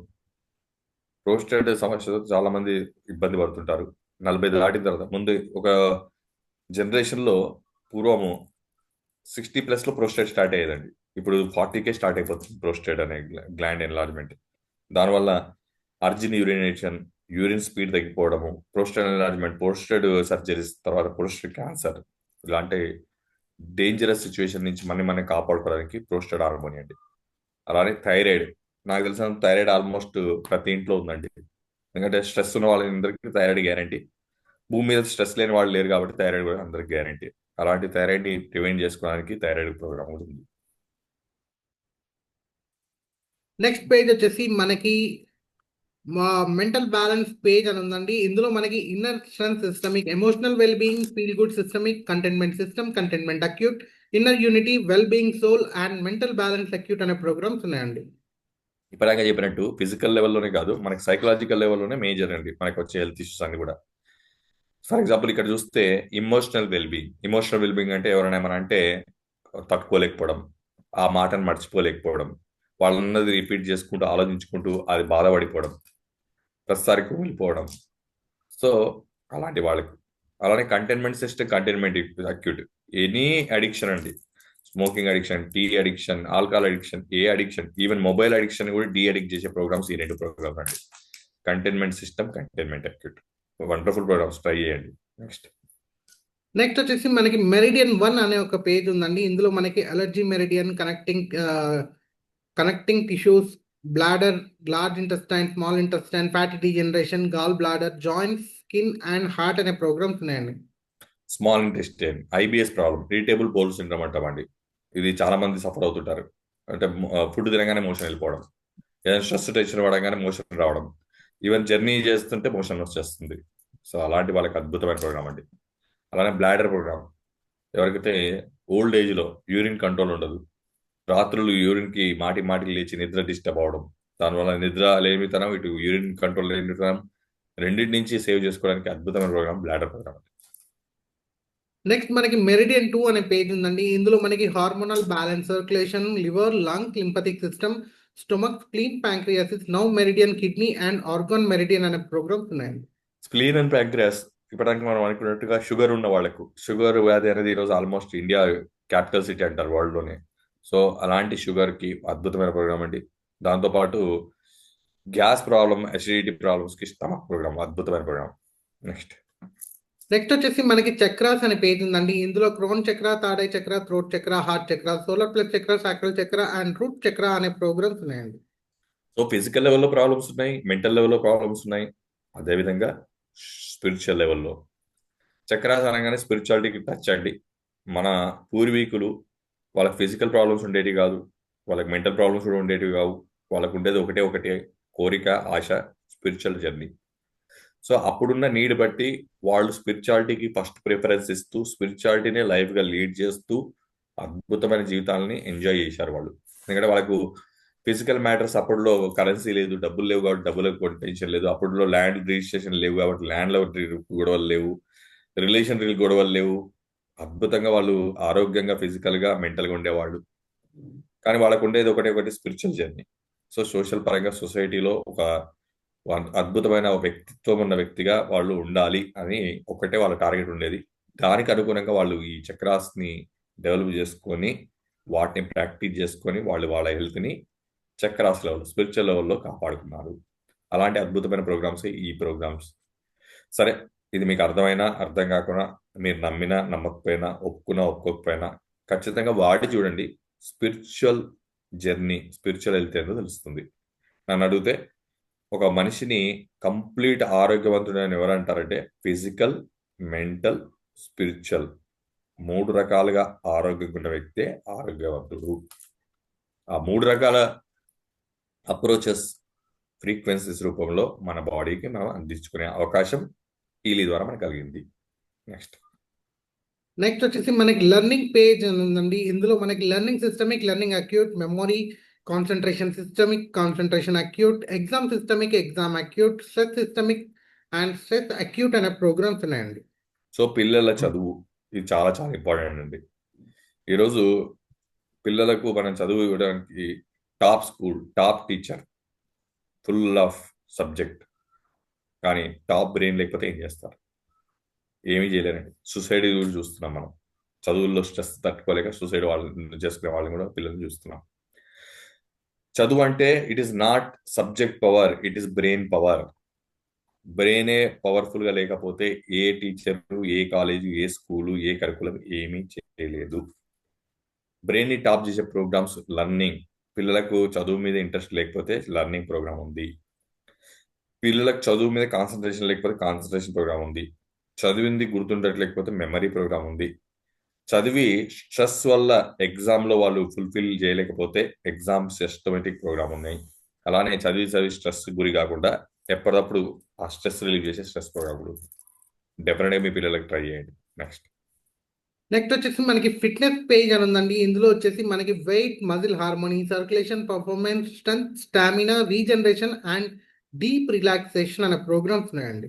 prostate సమస్యతో చాలా మంది ఇబ్బంది పడుతుంటారు. 40 దాటిన తర్వాత, ముందు ఒక జనరేషన్లో పూర్వము 60+లో ప్రోస్టేట్ స్టార్ట్ అయ్యేదండి. ఇప్పుడు 40కే స్టార్ట్ అయిపోతుంది ప్రోస్టేట్ అనే గ్లాండ్ ఎన్లార్జ్మెంట్. దానివల్ల అర్జిన్ యూరినేషన్, యూరిన్ స్పీడ్ తగ్గిపోవడము, ప్రోస్టేట్ ఎన్లార్జ్మెంట్, ప్రోస్టేట్ సర్జరీస్, తర్వాత ప్రోస్టేట్ క్యాన్సర్, ఇలాంటి డేంజరస్ సిచ్యువేషన్ నుంచి మనం కాపాడుకోవడానికి ప్రోస్టేట్ హార్మోన్ అండి. అలానే థైరాయిడ్, నాకు తెలిసిన థైరాయిడ్ ఆల్మోస్ట్ ప్రతి ఇంట్లో ఉందండి. ఎందుకంటే స్ట్రెస్ ఉన్న వాళ్ళందరికీ థైరాయిడ్ గ్యారంటీ. భూమి మీద స్ట్రెస్ లేని వాళ్ళు లేరు కాబట్టి థైరాయిడ్ కూడా అందరికి గ్యారంటీ. అలాంటి థైరాయిడ్ని ప్రివెంట్ చేసుకోవడానికి థైరాయిడ్ ప్రోగ్రామ్ కూడా ఉంది. నెక్స్ట్ పేజ్ వచ్చేసి మనకి మెంటల్ బ్యాలెన్స్ పేజ్ అని ఉందండి. ఇందులో మనకి inner strength systemic, emotional well being, feel good systemic, containment system, containment acute, inner unity, well being soul and mental balance acute అనే ప్రోగ్రామ్స్ ఉన్నాయండి. ఇప్పటిగా చెప్పినట్టు ఫిజికల్ లెవెల్లోనే కాదు, మనకి సైకలాజికల్ లెవెల్లోనే మేజర్ అండి మనకి వచ్చే హెల్త్ ఇష్యూస్ అన్ని కూడా. ఫర్ ఎగ్జాంపుల్ ఇక్కడ చూస్తే ఇమోషనల్ వెల్బీయింగ్ అంటే ఎవరైనా ఏమైనా అంటే తట్టుకోలేకపోవడం, ఆ మాటను మర్చిపోలేకపోవడం, వాళ్ళన్నది రిపీట్ చేసుకుంటూ ఆలోచించుకుంటూ అది బాధపడిపోవడం, ప్రతిసారికి వెళ్ళిపోవడం. సో అలాంటి వాళ్ళకి అలానే containment system, containment acute, any addiction అండి, smoking addiction, tea addiction, alcohol addiction, ఏ అడిక్షన్, ఈవెన్ మొబైల్ అడిక్షన్ కూడా డీ అడిక్ట్ చేసే ప్రోగ్రామ్స్ ఈ 2 ప్రోగ్రామ్స్ అండి. Containment system, containment acute, wonderful programs, try చేయండి. నెక్స్ట్ నెక్స్ట్ వచ్చేసి మనకి మెరిడియన్ 1 అనే ఒక పేజ్ ఉందండి. ఇందులో మనకి allergy meridian, connecting tissues, bladder, large intestine, small intestine, fatty degeneration, gall bladder, joints, skin and heart అనే ప్రోగ్రామ్స్ ఉన్నాయండి. Small intestine, IBS problem, irritable bowel syndrome అంటామండి. ఇది చాలా మంది సఫర్ అవుతుంటారు. అంటే ఫుడ్ తినగానే మోషన్ వెళ్ళిపోవడం, ఏదైనా స్ట్రెస్ టెన్షన్ పడగానే మోషన్ రావడం, ఈవెన్ జర్నీ చేస్తుంటే మోషన్ వచ్చేస్తుంది. సో అలాంటి వాళ్ళకి అద్భుతమైన ప్రోగ్రామ్ అండి. అలానే బ్లాడర్ ప్రోగ్రామ్, ఎవరికైతే ఓల్డ్ ఏజ్లో యూరిన్ కంట్రోల్ ఉండదు, రాత్రులు యూరిన్కి మాటి మాటికి లేచి నిద్ర డిస్టర్బ్ అవడం, దానివల్ల నిద్ర లేమితనం, ఇటు యూరిన్ కంట్రోల్ లేమితనం, రెండింటి నుంచి సేవ్ చేసుకోవడానికి అద్భుతమైన ప్రోగ్రామ్ బ్లాడర్ ప్రోగ్రామ్. నెక్స్ట్ మనకి మెరిడియన్ 2 అనే పేజ్ ఉందండి. ఇందులో మనకి hormonal balance, circulation, liver, lung, lymphatic system, stomach, spleen, pancreas, nerve meridian, kidney and organ meridian అనే ప్రోగ్రామ్స్ ఉన్నాయండి. స్ప్లీన్ అండ్ ప్యాంక్రియాస్, ఇప్పటిదాకా మనం అనుకున్నట్టుగా షుగర్ ఉన్న వాళ్ళకు, షుగర్ వ్యాధి అనేది ఈరోజు ఆల్మోస్ట్ ఇండియా క్యాపిటల్ సిటీ అంటారు వరల్డ్లోనే. సో అలాంటి షుగర్కి అద్భుతమైన ప్రోగ్రామ్ అండి. దాంతోపాటు గ్యాస్ ప్రాబ్లమ్, అసిడిటీ ప్రాబ్లమ్స్కి స్టమక్ ప్రోగ్రామ్, అద్భుతమైన ప్రోగ్రామ్. నెక్స్ట్ నెక్స్ట్ వచ్చేసి మనకి చక్రాస్ అనే పేజ్ ఉందండి. ఇందులో crown chakra, third eye chakra, throat chakra, heart chakra, solar plexus chakra, sacral chakra and root chakra అనే ప్రోగ్రామ్స్ ఉన్నాయండి. సో ఫిజికల్ లెవెల్లో ప్రాబ్లమ్స్ ఉన్నాయి, మెంటల్ లెవెల్లో ప్రాబ్లమ్స్ ఉన్నాయి, అదేవిధంగా స్పిరిచువల్ లెవెల్లో. చక్రాస్ అనగానే స్పిరిచువాలిటీకి టచ్ అండి. మన పూర్వీకులు, వాళ్ళకి ఫిజికల్ ప్రాబ్లమ్స్ ఉండేవి కాదు, వాళ్ళకి మెంటల్ ప్రాబ్లమ్స్ కూడా ఉండేటివి కావు. వాళ్ళకు ఉండేది ఒకటే ఒకటే కోరిక, ఆశ, స్పిరిచువల్ జర్నీ. సో అప్పుడున్న నీడ్ బట్టి వాళ్ళు స్పిరిచువాలిటీకి ఫస్ట్ ప్రిఫరెన్స్ ఇస్తూ, స్పిరిచువాలిటీనే లైఫ్గా లీడ్ చేస్తూ అద్భుతమైన జీవితాలని ఎంజాయ్ చేశారు వాళ్ళు. ఎందుకంటే వాళ్ళకు ఫిజికల్ మ్యాటర్స్, అప్పట్లో కరెన్సీ లేదు, డబ్బులు లేవు కాబట్టి డబ్బులకు కూడా టెన్షన్ లేదు, అప్పట్లో ల్యాండ్ రిజిస్ట్రేషన్ లేవు కాబట్టి ల్యాండ్లో గొడవలు లేవు, రిలేషన్ గొడవలు లేవు. అద్భుతంగా వాళ్ళు ఆరోగ్యంగా, ఫిజికల్గా, మెంటల్గా ఉండేవాళ్ళు. కానీ వాళ్ళకు ఉండేది ఒకటే ఒకటి స్పిరిచువల్ జర్నీ. సో సోషల్ పరంగా సొసైటీలో ఒక అద్భుతమైన ఒక వ్యక్తిత్వం ఉన్న వ్యక్తిగా వాళ్ళు ఉండాలి అని ఒకటే వాళ్ళ టార్గెట్ ఉండేది. దానికి అనుగుణంగా వాళ్ళు ఈ చక్రాస్ని డెవలప్ చేసుకొని, వాటిని ప్రాక్టీస్ చేసుకొని వాళ్ళు వాళ్ళ హెల్త్ని చక్రాస్ లెవెల్, స్పిరిచువల్ లెవెల్లో కాపాడుకున్నారు. అలాంటి అద్భుతమైన ప్రోగ్రామ్స్ ఈ ప్రోగ్రామ్స్. సరే, ఇది మీకు అర్థమైనా అర్థం కాకుండా, మీరు నమ్మినా నమ్మకపోయినా, ఒప్పుకున్నా ఒప్పుకోకపోయినా, ఖచ్చితంగా వాటి చూడండి. స్పిరిచువల్ జర్నీ, స్పిరిచువల్ హెల్త్ ఏందో తెలుస్తుంది. నన్ను అడిగితే ఒక మనిషిని కంప్లీట్ ఆరోగ్యవంతుడు అని ఎవరంటారంటే ఫిజికల్, మెంటల్, స్పిరిచువల్ 3 రకాలుగా ఆరోగ్యంగా ఉన్న వ్యక్తే ఆరోగ్యవంతుడు. ఆ 3 రకాల అప్రోచెస్, ఫ్రీక్వెన్సీస్ రూపంలో మన బాడీకి మనం అందించుకునే అవకాశం ఈలీ ద్వారా మనకు కలిగింది. నెక్స్ట్ వచ్చేసి మనకి లెర్నింగ్ పేజ్ అని ఉందండి. ఇందులో మనకి learning systemic, learning acute, memory, concentration systemic, concentration acute, exam systemic, exam acute, stress systemic and stress acute అనే ప్రోగ్రామ్స్ ఉన్నాయండి. సో పిల్లల చదువు, ఇది చాలా చాలా ఇంపార్టెంట్ అండి. ఈరోజు పిల్లలకు మనం చదువు ఇవ్వడానికి top school, top teacher, full of subject, కానీ టాప్ బ్రెయిన్ లేకపోతే ఏం చేస్తారు? ఏమీ చేయలేరండి. సూసైడ్ కూడా చూస్తున్నాం మనం. చదువుల్లో స్ట్రెస్ తట్టుకోలేక సూసైడ్ వాళ్ళు చేసుకునే వాళ్ళని కూడా పిల్లల్ని చూస్తున్నాం. చదువు అంటే it is not subject power, it is brain power. బ్రెయినే పవర్ఫుల్గా లేకపోతే ఏ టీచరు, ఏ కాలేజీ, ఏ స్కూలు, ఏ కరికులం ఏమీ చేయలేదు. బ్రెయిన్ని టాప్ చేసే ప్రోగ్రామ్స్ లర్నింగ్. పిల్లలకు చదువు మీద ఇంట్రెస్ట్ లేకపోతే లర్నింగ్ ప్రోగ్రామ్ ఉంది. పిల్లలకు చదువు మీద కాన్సన్ట్రేషన్ లేకపోతే కాన్సన్ట్రేషన్ ప్రోగ్రామ్ ఉంది. చదివింది గుర్తుండట్లేకపోతే మెమరీ ప్రోగ్రామ్ ఉంది. చదివి స్ట్రెస్ వల్ల ఎగ్జామ్లో వాళ్ళు ఫుల్ఫిల్ చేయలేకపోతే ఎగ్జామ్ సిస్టమేటిక్ ప్రోగ్రామ్ ఉన్నాయి. అలానే చదివి స్ట్రెస్ గురి కాకుండా ఎప్పటికప్పుడు ఆ స్ట్రెస్ రిలీవ్ చేసే స్ట్రెస్ ప్రోగ్రామ్ కూడా డెఫినెట్గా మీ పిల్లలకు ట్రై చేయండి. నెక్స్ట్ వచ్చేసి మనకి ఫిట్నెస్ పేజ్ అని ఉందండి. ఇందులో వచ్చేసి మనకి weight, muscle harmony, circulation, performance, strength, stamina, regeneration and deep relaxation అనే ప్రోగ్రామ్స్ ఉన్నాయండి.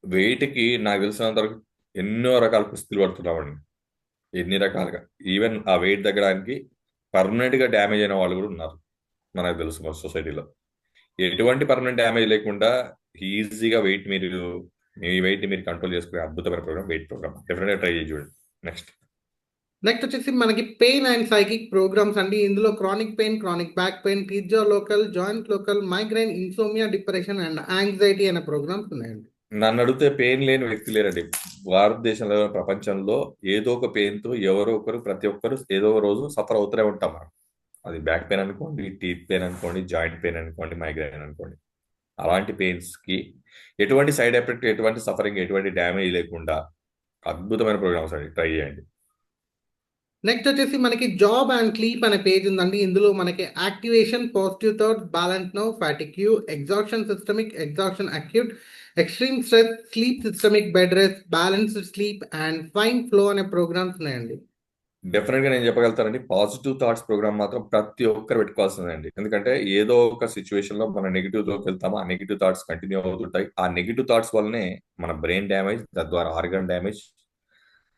వెయిట్కి నాకు తెలిసినంత వరకు ఎన్నో రకాల కుస్తీలు పడుతున్నామండి, ఎన్ని రకాలుగా. ఈవెన్ ఆ వెయిట్ తగ్గడానికి పర్మనెంట్గా డ్యామేజ్ అయిన వాళ్ళు కూడా ఉన్నారు, మనకు తెలుసు మన సొసైటీలో. ఎటువంటి పర్మనెంట్ డ్యామేజ్ లేకుండా ఈజీగా వెయిట్ మీరు మీ వెయిట్ మీరు కంట్రోల్ చేసుకునే అద్భుతమైన ప్రోగ్రామ్ వెయిట్ ప్రోగ్రామ్. డెఫినెట్గా ట్రై చేసి చూడండి. నెక్స్ట్ నెక్స్ట్ వచ్చేసి మనకి పెయిన్ అండ్ సైకిక్ ప్రోగ్రామ్స్ అండి. ఇందులో chronic pain, chronic back pain, pizza local, joint local, migraine, insomnia, depression and anxiety అనే ప్రోగ్రామ్స్ ఉన్నాయండి. నన్ను అడిగితే పెయిన్ లేని వ్యక్తి లేరండి భారతదేశంలో, ప్రపంచంలో. ఏదో ఒక పెయిన్తో ఎవరో ఒకరు, ప్రతి ఒక్కరు ఏదో ఒక రోజు సఫర్ అవుతూనే ఉంటాం మనం. అది బ్యాక్ పెయిన్ అనుకోండి, టీత్ పెయిన్ అనుకోండి, జాయింట్ పెయిన్ అనుకోండి, మైగ్రైన్ అనుకోండి. అలాంటి పెయిన్స్కి ఎటువంటి సైడ్ ఎఫెక్ట్, ఎటువంటి సఫరింగ్, ఎటువంటి డ్యామేజ్ లేకుండా అద్భుతమైన ప్రోగ్రామ్స్ అండి, ట్రై చేయండి. నెక్స్ట్ వచ్చేసి మనకి జాబ్ అండ్ స్లీప్ అనే పేజ్ ఉందండి. ఇందులో మనకి activation, positive thoughts, balance no, fatigue, exhaustion systemic, exhaustion acute, extreme stress, sleep systemic, bed rest, balanced sleep and fine flow అనే ప్రోగ్రామ్స్ ఉన్నాయండి. డెఫినెట్గా నేను చెప్పగలుగుతానండి, పాజిటివ్ థాట్స్ ప్రోగ్రామ్ మాత్రం ప్రతి ఒక్కరు పెట్టుకోవాల్సిందండి. ఎందుకంటే ఏదో ఒక సిచ్యువేషన్ లో మనం నెగిటివ్లోకి వెళ్తాము, ఆ నెగిటివ్ థాట్స్ కంటిన్యూ అవుతుంటాయి. ఆ నెగిటివ్ థాట్స్ వల్లనే మన బ్రెయిన్ డ్యామేజ్, తద్వారా ఆర్గన్ డ్యామేజ్.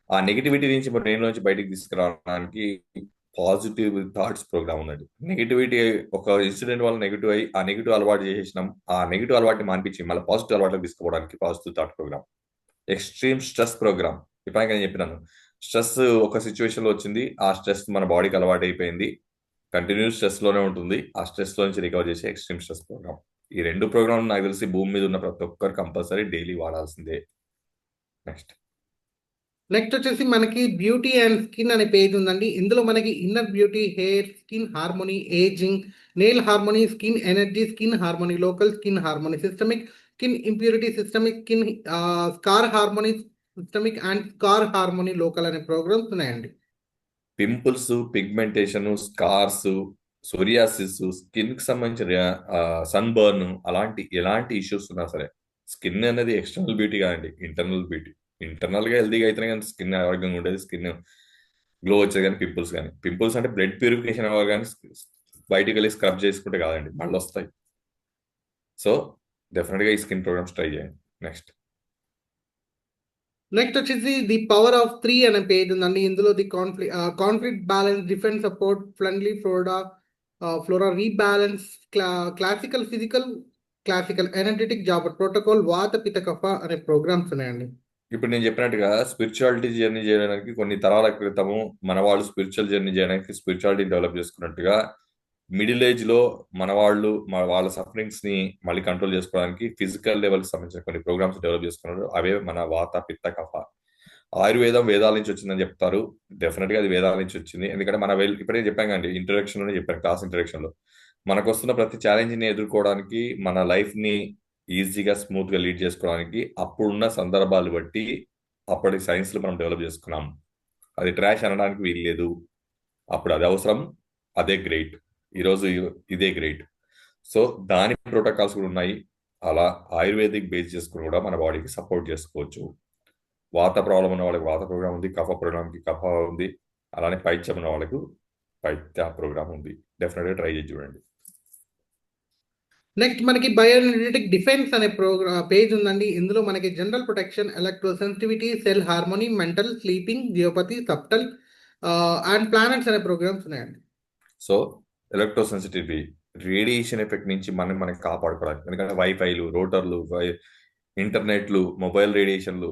ఆ నెగిటివిటీ నుంచి బ్రెయిన్ నుంచి బయటికి తీసుకురావడానికి పాజిటివ్ థాట్స్ ప్రోగ్రామ్ ఉందండి. నెగిటివిటీ ఒక ఇన్సిడెంట్ వల్ల నెగిటివ్ అయ్యి ఆ నెగిటివ్ అలవాటు చేసేసినాం, ఆ నెగిటివ్ అలవాటుని మానిపించి మళ్ళీ పాజిటివ్ అలవాట్లకు తీసుకోవడానికి positive thought program. Extreme stress program, ఇప్పుడు నేను చెప్పినాను, స్ట్రెస్ ఒక సిచ్యువేషన్ లో వచ్చింది, ఆ స్ట్రెస్ మన బాడీకి అలవాటు అయిపోయింది, కంటిన్యూస్ స్ట్రెస్ లోనే ఉంటుంది. ఆ స్ట్రెస్ లో నుంచి రికవర్ చేసే ఎక్స్ట్రీమ్ స్ట్రెస్ ప్రోగ్రామ్. ఈ రెండు ప్రోగ్రామ్ నాకు తెలిసి భూమి మీద ఉన్న ప్రతి ఒక్కరు కంపల్సరీ డైలీ వాడాల్సిందే. నెక్స్ట్ నెక్స్ట్ వచ్చేసి మనకి బ్యూటీ అండ్ స్కిన్ అనే పేజ్ ఉందండి. ఇందులో మనకి inner beauty, hair, skin harmony, ageing, nail harmony, skin energy, skin harmony local, skin harmony systemic, skin impurity systemic, skin scar harmony systemic and scar harmony local అనే programs ఉన్నాయండి. Pimples, pigmentation, scars, psoriasis, skin కి సంబంధించిన sun burn, అలాంటి ఎలాంటి issues ఉన్నా సరే, skin అనేది external beauty కాదండి, ఇంటర్నల్ బ్యూటీ. ఇంటర్నల్ గా హెల్దీగా అయితేనే కానీ స్కిన్ ఆరోగ్యంగా ఉండేది, స్కిన్ గ్లో వచ్చేది. కానీ పింపుల్స్ అంటే బ్లడ్ ప్యూరిఫికేషన్ అవ్వాలి, కానీ బయటికి వెళ్ళి స్క్రబ్ చేసుకుంటే కాదండి, మళ్ళీ వస్తాయి. సో డెఫినెట్ గా ఈ స్కిన్ ప్రోగ్రామ్స్ ట్రై చేయండి. నెక్స్ట్ నెక్స్ట్ వచ్చేసి ది పవర్ ఆఫ్ త్రీ అనే పేజ్ ఉందండి. ఇందులో the conflict balance, defence support, friendly flora rebalance, classical physical, classical energetic job protocol, వాత పిత కఫ అనే ప్రోగ్రామ్స్ ఉన్నాయండి. ఇప్పుడు నేను చెప్పినట్టుగా స్పిరిచువాలిటీ జర్నీ చేయడానికి కొన్ని తరాల క్రితము మన వాళ్ళు స్పిరిచువల్ జర్నీ చేయడానికి స్పిరిచువాలిటీ డెవలప్ చేసుకున్నట్టుగా, మిడిల్ ఏజ్ లో మన వాళ్ళు వాళ్ళ సఫరింగ్స్ ని మళ్ళీ కంట్రోల్ చేసుకోవడానికి ఫిజికల్ లెవెల్ కి సంబంధించిన కొన్ని ప్రోగ్రామ్స్ డెవలప్ చేసుకున్నారు. అవే మన వాత పిత్త కఫ. ఆయుర్వేదం వేదాల నుంచి వచ్చిందని చెప్తారు. డెఫినెట్ గా అది వేదాల నుంచి వచ్చింది. ఎందుకంటే ఇప్పుడే చెప్పాం కండి, ఇంట్రొడక్షన్ లోనే చెప్పాను, క్లాస్ ఇంట్రొడక్షన్ లో మనకు వస్తున్న ప్రతి ఛాలెంజ్ ని ఎదుర్కోవడానికి, మన లైఫ్ ని ఈజీగా స్మూత్ గా లీడ్ చేసుకోవడానికి అప్పుడున్న సందర్భాలు బట్టి అప్పటి సైన్స్ లో మనం డెవలప్ చేసుకున్నాం. అది ట్రాష్ అనడానికి వీలు లేదు. అప్పుడు అది అవసరం, అదే గ్రేట్. ఈరోజు ఇదే గ్రేట్. సో దాని ప్రోటోకాల్స్ కూడా ఉన్నాయి. అలా ఆయుర్వేదిక్ బేస్ చేసుకుని కూడా మన బాడీకి సపోర్ట్ చేసుకోవచ్చు. వాత ప్రాబ్లం ఉన్న వాళ్ళకి వాత ప్రోగ్రామ్ ఉంది, కఫ ప్రోగ్రామ్కి కఫ ఉంది, అలానే పైత్యం ఉన్న వాళ్ళకు పైత్య ప్రోగ్రామ్ ఉంది. డెఫినెట్గా ట్రై చేసి చూడండి. నెక్స్ట్ మనకి బయోఎనర్జెటిక్ డిఫెన్స్ అనే పేజ్ ఉందండి. ఇందులో మనకి general protection, electro sensitivity, cell harmony, mental, sleeping, geopathy, subtle and planets అనే ప్రోగ్రామ్స్ ఉన్నాయండి. So electro sensitivity, radiation effect నుంచి మనకి కాపాడుకోవడానికి. ఎందుకంటే వైఫైలు, రోటర్లు, ఇంటర్నెట్లు, మొబైల్ రేడియేషన్లు,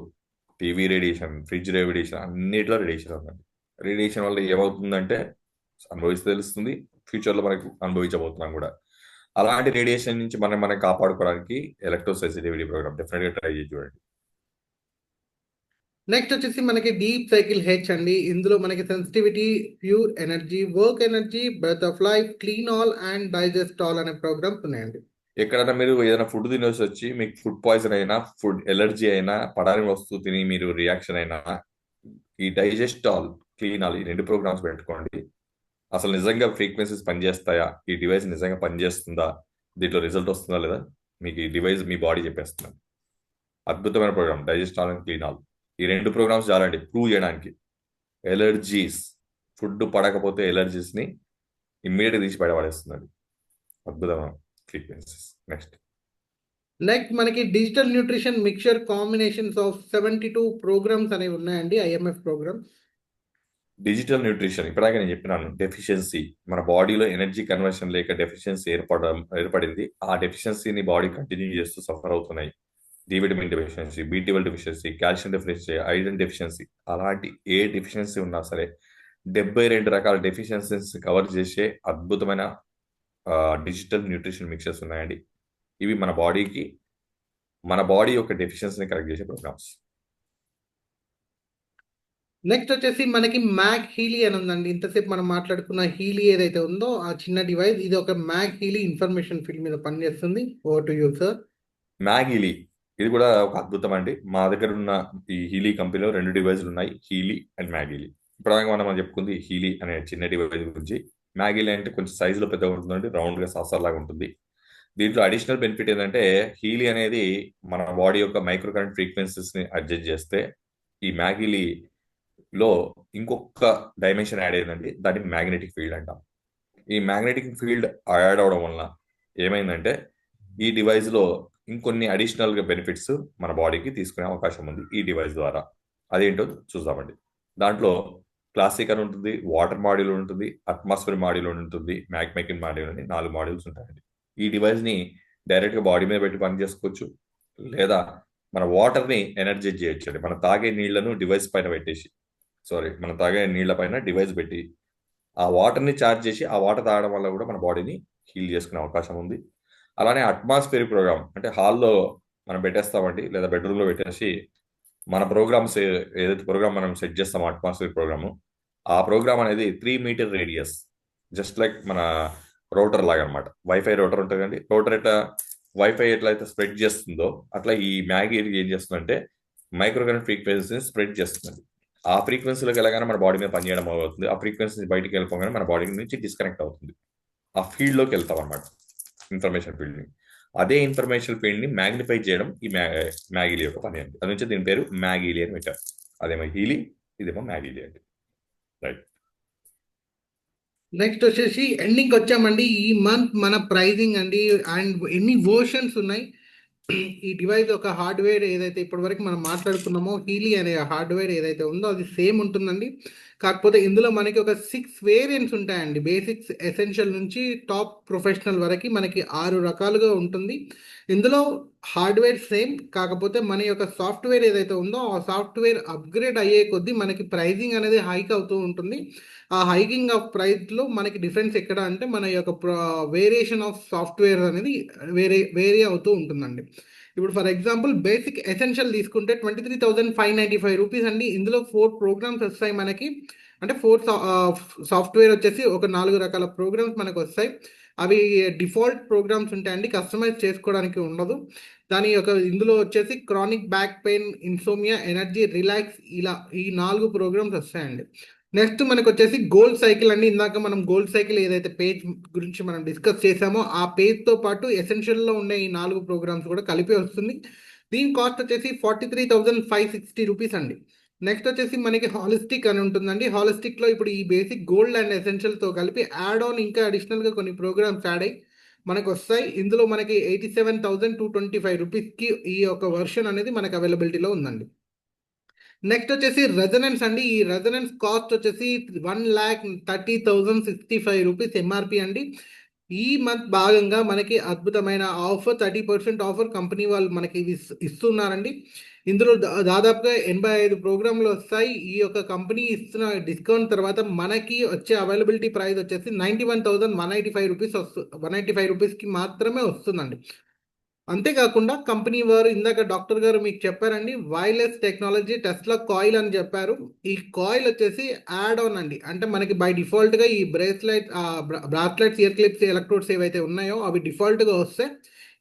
టీవీ రేడియేషన్, ఫ్రిడ్జ్ రేడియేషన్, అన్నిట్లో రేడియేషన్ ఉందండి. రేడియేషన్ వల్ల ఏమవుతుందంటే అనుభవిస్తే తెలుస్తుంది, ఫ్యూచర్లో మనకు అనుభవించబోతున్నాం కూడా. అలాంటి రేడియేషన్ నుంచి మనం కాపాడుకోవడానికి ఎలక్ట్రో సెన్సిటివిటీ ప్రోగ్రామ్ డెఫినెట్గా ట్రై చేసి చూడండి. నెక్స్ట్ వచ్చేసి మనకి డీప్ సైకిల్ హెచ్ అండి. ఇందులో మనకి sensitivity, pure energy, work energy, breath of life, clean all and digest all అనే ప్రోగ్రామ్స్ ఉన్నాయండి. ఎక్కడైనా మీరు ఏదైనా ఫుడ్ తినేసి వచ్చి మీకు ఫుడ్ పాయిజన్ అయినా, ఫుడ్ ఎలర్జీ అయినా, పడారి వస్తువు తిని మీరు రియాక్షన్ అయినా, ఈ డైజెస్ట్ ఆల్, క్లీన్ ఆల్, ఈ రెండు ప్రోగ్రామ్స్ పెట్టుకోండి. అసలు నిజంగా ఫ్రీక్వెన్సీస్ పనిచేస్తాయా, ఈ డివైస్ నిజంగా పనిచేస్తుందా, దీంట్లో రిజల్ట్ వస్తుందా లేదా, మీకు ఈ డివైస్ మీ బాడీ చెప్పేస్తుంది. అద్భుతమైన program digest all and clean all. ఈ రెండు ప్రోగ్రామ్స్ చాలండి ప్రూవ్ చేయడానికి. ఎలర్జీస్, ఫుడ్ పడకపోతే ఎలర్జీస్ ని ఇమ్మీడియట్ తీసి బయటపడేస్తుంది. అద్భుతమైన ఫ్రీక్వెన్సీస్. నెక్స్ట్ మనకి digital nutrition mixture combinations of 72 programs అనేవి ఉన్నాయండి, ఐఎంఎఫ్ ప్రోగ్రామ్స్. డిజిటల్ న్యూట్రిషన్ ఇప్పటిదాకా నేను చెప్పినాను. డెఫిషియన్సీ, మన బాడీలో ఎనర్జీ కన్వర్షన్ లేక డెఫిషియన్సీ ఏర్పడింది. ఆ డెఫిషియన్సీని బాడీ కంటిన్యూ చేస్తూ సఫర్ అవుతున్నాయి. డి విటమిన్ డెఫిషియన్సీ, బి12 deficiency, calcium deficiency, iron deficiency, అలాంటి ఏ డెఫిషియన్సీ ఉన్నా సరే 72 రకాల డెఫిషియన్సీస్ కవర్ చేసే అద్భుతమైన డిజిటల్ న్యూట్రిషన్ మిక్చర్స్ ఉన్నాయండి. ఇవి మన బాడీ యొక్క డెఫిషియన్సీని కరెక్ట్ చేసే ప్రోగ్రామ్స్. నెక్స్ట్ వచ్చేసి మనకి మ్యాక్ హీలీ అని ఉందండి. ఇంతసేపు మనం మాట్లాడుకున్న హీలీ ఏదైతే ఉందో ఆ చిన్న డివైస్, ఇది ఒక మ్యాక్ హీలీ ఇన్ఫర్మేషన్ ఫీల్డ్ మీద పనిచేస్తుంది. Over to you sir. మ్యాగీలీ, ఇది కూడా ఒక అద్భుతం అండి. మా దగ్గర ఉన్న ఈ హీలీ కంపెనీలో 2 డివైజులు ఉన్నాయి, హీలీ అండ్ మ్యాగీలీ. ఇప్పటిదాకా మనం చెప్పుకుంది హీలీ అనే చిన్న డివైస్ గురించి. మ్యాగీలీ అంటే కొంచెం సైజులో పెద్దగా ఉంటుందండి, రౌండ్గా సాసర్ లాగా ఉంటుంది. దీంట్లో అడిషనల్ బెనిఫిట్ ఏంటంటే హీలీ అనేది మన బాడీ యొక్క మైక్రో కరెంట్ ఫ్రీక్వెన్సీస్ని అడ్జస్ట్ చేస్తే, ఈ మ్యాగీలీలో ఇంకొక డైమెన్షన్ యాడ్ అయిందండి, దాన్ని మ్యాగ్నెటిక్ ఫీల్డ్ అంటాం. ఈ మ్యాగ్నెటిక్ ఫీల్డ్ యాడ్ అవడం వలన ఏమైందంటే ఈ డివైస్లో ఇంకొన్ని అడిషనల్గా బెనిఫిట్స్ మన బాడీకి తీసుకునే అవకాశం ఉంది ఈ డివైస్ ద్వారా. అదేంటో చూద్దామండి. దాంట్లో క్లాసిక్ అని ఉంటుంది, వాటర్ మాడ్యూల్ ఉంటుంది, అట్మాస్ఫియర్ మాడ్యూల్ ఉంటుంది, మ్యాగ్నెటిక్ మాడ్యూల్ అని 4 మాడ్యూల్స్ ఉంటాయండి. ఈ డివైస్ని డైరెక్ట్గా బాడీ మీద పెట్టి పని చేసుకోవచ్చు, లేదా మన వాటర్ని ఎనర్జైజ్ చేయొచ్చు అండి. మనం తాగే నీళ్లను డివైస్ పైన పెట్టేసి, మనం తాగే నీళ్ల పైన డివైస్ పెట్టి ఆ వాటర్ని ఛార్జ్ చేసి ఆ వాటర్ తాగడం వల్ల కూడా మన బాడీని హీల్ చేసుకునే అవకాశం ఉంది. అలానే అట్మాస్ఫియర్ ప్రోగ్రామ్ అంటే హాల్లో మనం పెట్టేస్తామండి, లేదా బెడ్రూమ్లో పెట్టేసి మన ప్రోగ్రామ్స్ ఏదైతే ప్రోగ్రామ్ మనం సెట్ చేస్తామో అట్మాస్ఫియర్ ప్రోగ్రాము, ఆ ప్రోగ్రామ్ అనేది 3 మీటర్ రేడియస్, జస్ట్ లైక్ మన రోటర్ లాగా అనమాట. వైఫై రోటర్ ఉంటుంది కండి, రోటర్ వైఫై ఎట్లయితే స్ప్రెడ్ చేస్తుందో అట్లా ఈ మ్యాగీ ఏం చేస్తుందంటే మైక్రో కరెంట్ ఫ్రీక్వెన్సీని స్ప్రెడ్ చేస్తుంది. ఆ ఫ్రీక్వెన్సీలోకి వెళ్ళగానే మన బాడీ మీద పనిచేయడం అవుతుంది. ఆ ఫ్రీక్వెన్సీ బయటికి వెళ్ళిపోగానే మన బాడీ నుంచి డిస్కనెక్ట్ అవుతుంది. ఆ ఫీల్డ్లోకి వెళ్తాం అనమాట, ఇన్ఫర్మేషన్ ఫీల్డ్ని. అదే ఇన్ఫర్మేషన్ ఫీల్డ్ని మ్యాగ్నిఫై చేయడం ఈ మ్యాగీలి యొక్క పని అండి. అది నుంచి దీని పేరు మ్యాగీలి అని పెట్టారు. అదేమో హీలీ, ఇదేమో మ్యాగీలి అండి. రైట్. నెక్స్ట్ వచ్చేసి ఎండింగ్ వచ్చామండి. ఈ మంత్ మన ప్రైజింగ్ అండి అండ్ ఎన్ని వర్షన్స్ ఉన్నాయి. ఈ డివైస్ ఒక హార్డ్వేర్ ఏదైతే ఇప్పటివరకు మనం మాట్లాడుకున్నామో హీలీ అనే హార్డ్వేర్ ఏదైతే ఉందో అది సేమ్ ఉంటుందండి. కాకపోతే ఇందులో మనకి ఒక 6 వేరియంట్స్ ఉంటాయండి. బేసిక్స్ ఎసెన్షియల్ నుంచి టాప్ ప్రొఫెషనల్ వరకు మనకి 6 రకాలుగా ఉంటుంది. ఇందులో హార్డ్వేర్ సేమ్, కాకపోతే మన యొక్క సాఫ్ట్వేర్ ఏదైతే ఉందో ఆ సాఫ్ట్వేర్ అప్గ్రేడ్ అయ్యే కొద్దీ మనకి ప్రైజింగ్ అనేది హైక్ అవుతూ ఉంటుంది. ఆ హైకింగ్ ఆఫ్ ప్రైస్లో మనకి డిఫరెన్స్ ఎక్కడ అంటే మన యొక్క వేరియేషన్ ఆఫ్ సాఫ్ట్వేర్ అనేది వేరే అవుతూ ఉంటుందండి. ఇప్పుడు ఫర్ ఎగ్జాంపుల్ బేసిక్ ఎసెన్షియల్ తీసుకుంటే 23,595 రూపీస్ అండి. ఇందులో 4 ప్రోగ్రామ్స్ వస్తాయి మనకి. అంటే 4 సాఫ్ట్వేర్ వచ్చేసి ఒక 4 రకాల ప్రోగ్రామ్స్ మనకు వస్తాయి. అవి డిఫాల్ట్ ప్రోగ్రామ్స్ ఉంటాయండి, కస్టమైజ్ చేసుకోవడానికి ఉండదు. దాని యొక్క ఇందులో వచ్చేసి chronic back pain, insomnia, energy, relax, ఇలా ఈ 4 ప్రోగ్రామ్స్ వస్తాయండి. నెక్స్ట్ మనకు వచ్చేసి గోల్డ్ సైకిల్ అండి. ఇందాక మనం గోల్డ్ సైకిల్ ఏదైతే పేజ్ గురించి మనం డిస్కస్ చేసామో ఆ పేజ్తో పాటు ఎసెన్షియల్లో ఉండే ఈ 4 ప్రోగ్రామ్స్ కూడా కలిపి వస్తుంది. దీని కాస్ట్ వచ్చేసి 43,560 రూపీస్ అండి. నెక్స్ట్ వచ్చేసి మనకి హాలిస్టిక్ అని ఉంటుందండి. హాలిస్టిక్లో ఇప్పుడు ఈ బేసిక్ గోల్డ్ అండ్ ఎసెన్షియల్తో కలిపి యాడ్ ఆన్ ఇంకా అడిషనల్గా కొన్ని ప్రోగ్రామ్స్ యాడ్ అయ్యి మనకు వస్తాయి. ఇందులో మనకి 87,225 రూపీస్కి ఈ యొక్క వర్షన్ అనేది మనకు అవైలబిలిటీలో ఉందండి. నెక్స్ట్ వచ్చేసి రెజనెన్స్ అండి. ఈ రెజనెన్స్ కాస్ట్ వచ్చేసి 1,30,065 రూపీస్ ఎంఆర్పి అండి. ఈ మంత్ భాగంగా మనకి అద్భుతమైన ఆఫర్ 30% ఆఫర్ కంపెనీ వాళ్ళు మనకి ఇస్తున్నారండి. ఇందులో దాదాపుగా 85 ప్రోగ్రాంలు వస్తాయి. ఈ యొక్క కంపెనీ ఇస్తున్న డిస్కౌంట్ తర్వాత మనకి వచ్చే అవైలబిలిటీ ప్రైస్ వచ్చేసి 91,185 రూపీస్ 185 రూపీస్కి మాత్రమే వస్తుందండి. అంతేకాకుండా కంపెనీ వారు ఇందాక డాక్టర్ గారు మీకు చెప్పారండి, వైర్లెస్ టెక్నాలజీ టెస్లా కాయిల్ అని చెప్పారు. ఈ కాయిల్ వచ్చేసి యాడ్ ఆన్ అండి. అంటే మనకి బై డిఫాల్ట్గా ఈ బ్రాస్లెట్స్, ఇయర్ క్లిప్స్, ఎలక్ట్రోడ్స్ ఏవైతే ఉన్నాయో అవి డిఫాల్ట్గా వస్తే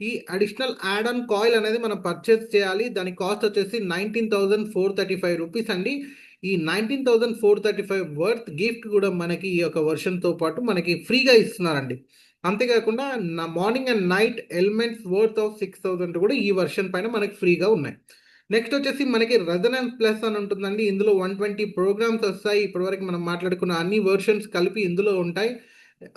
ఈ అడిషనల్ యాడ్ ఆన్ కాయిల్ అనేది మనం పర్చేస్ చేయాలి. దాని కాస్ట్ వచ్చేసి 19,435 రూపీస్ అండి. ఈ 19,435 వర్త్ గిఫ్ట్ కూడా మనకి ఈ యొక్క వర్షన్తో పాటు మనకి ఫ్రీగా ఇస్తున్నారండి. అంతేకాకుండా morning and night elements worth of 6,000 కూడా ఈ వర్షన్ పైన మనకి ఫ్రీగా ఉన్నాయి. నెక్స్ట్ వచ్చేసి మనకి రెజనెన్స్ ప్లస్ అని ఉంటుందండి. ఇందులో 120 ప్రోగ్రామ్స్ వస్తాయి. ఇప్పటివరకు మనం మాట్లాడుకున్న అన్ని వర్షన్స్ కలిపి ఇందులో ఉంటాయి.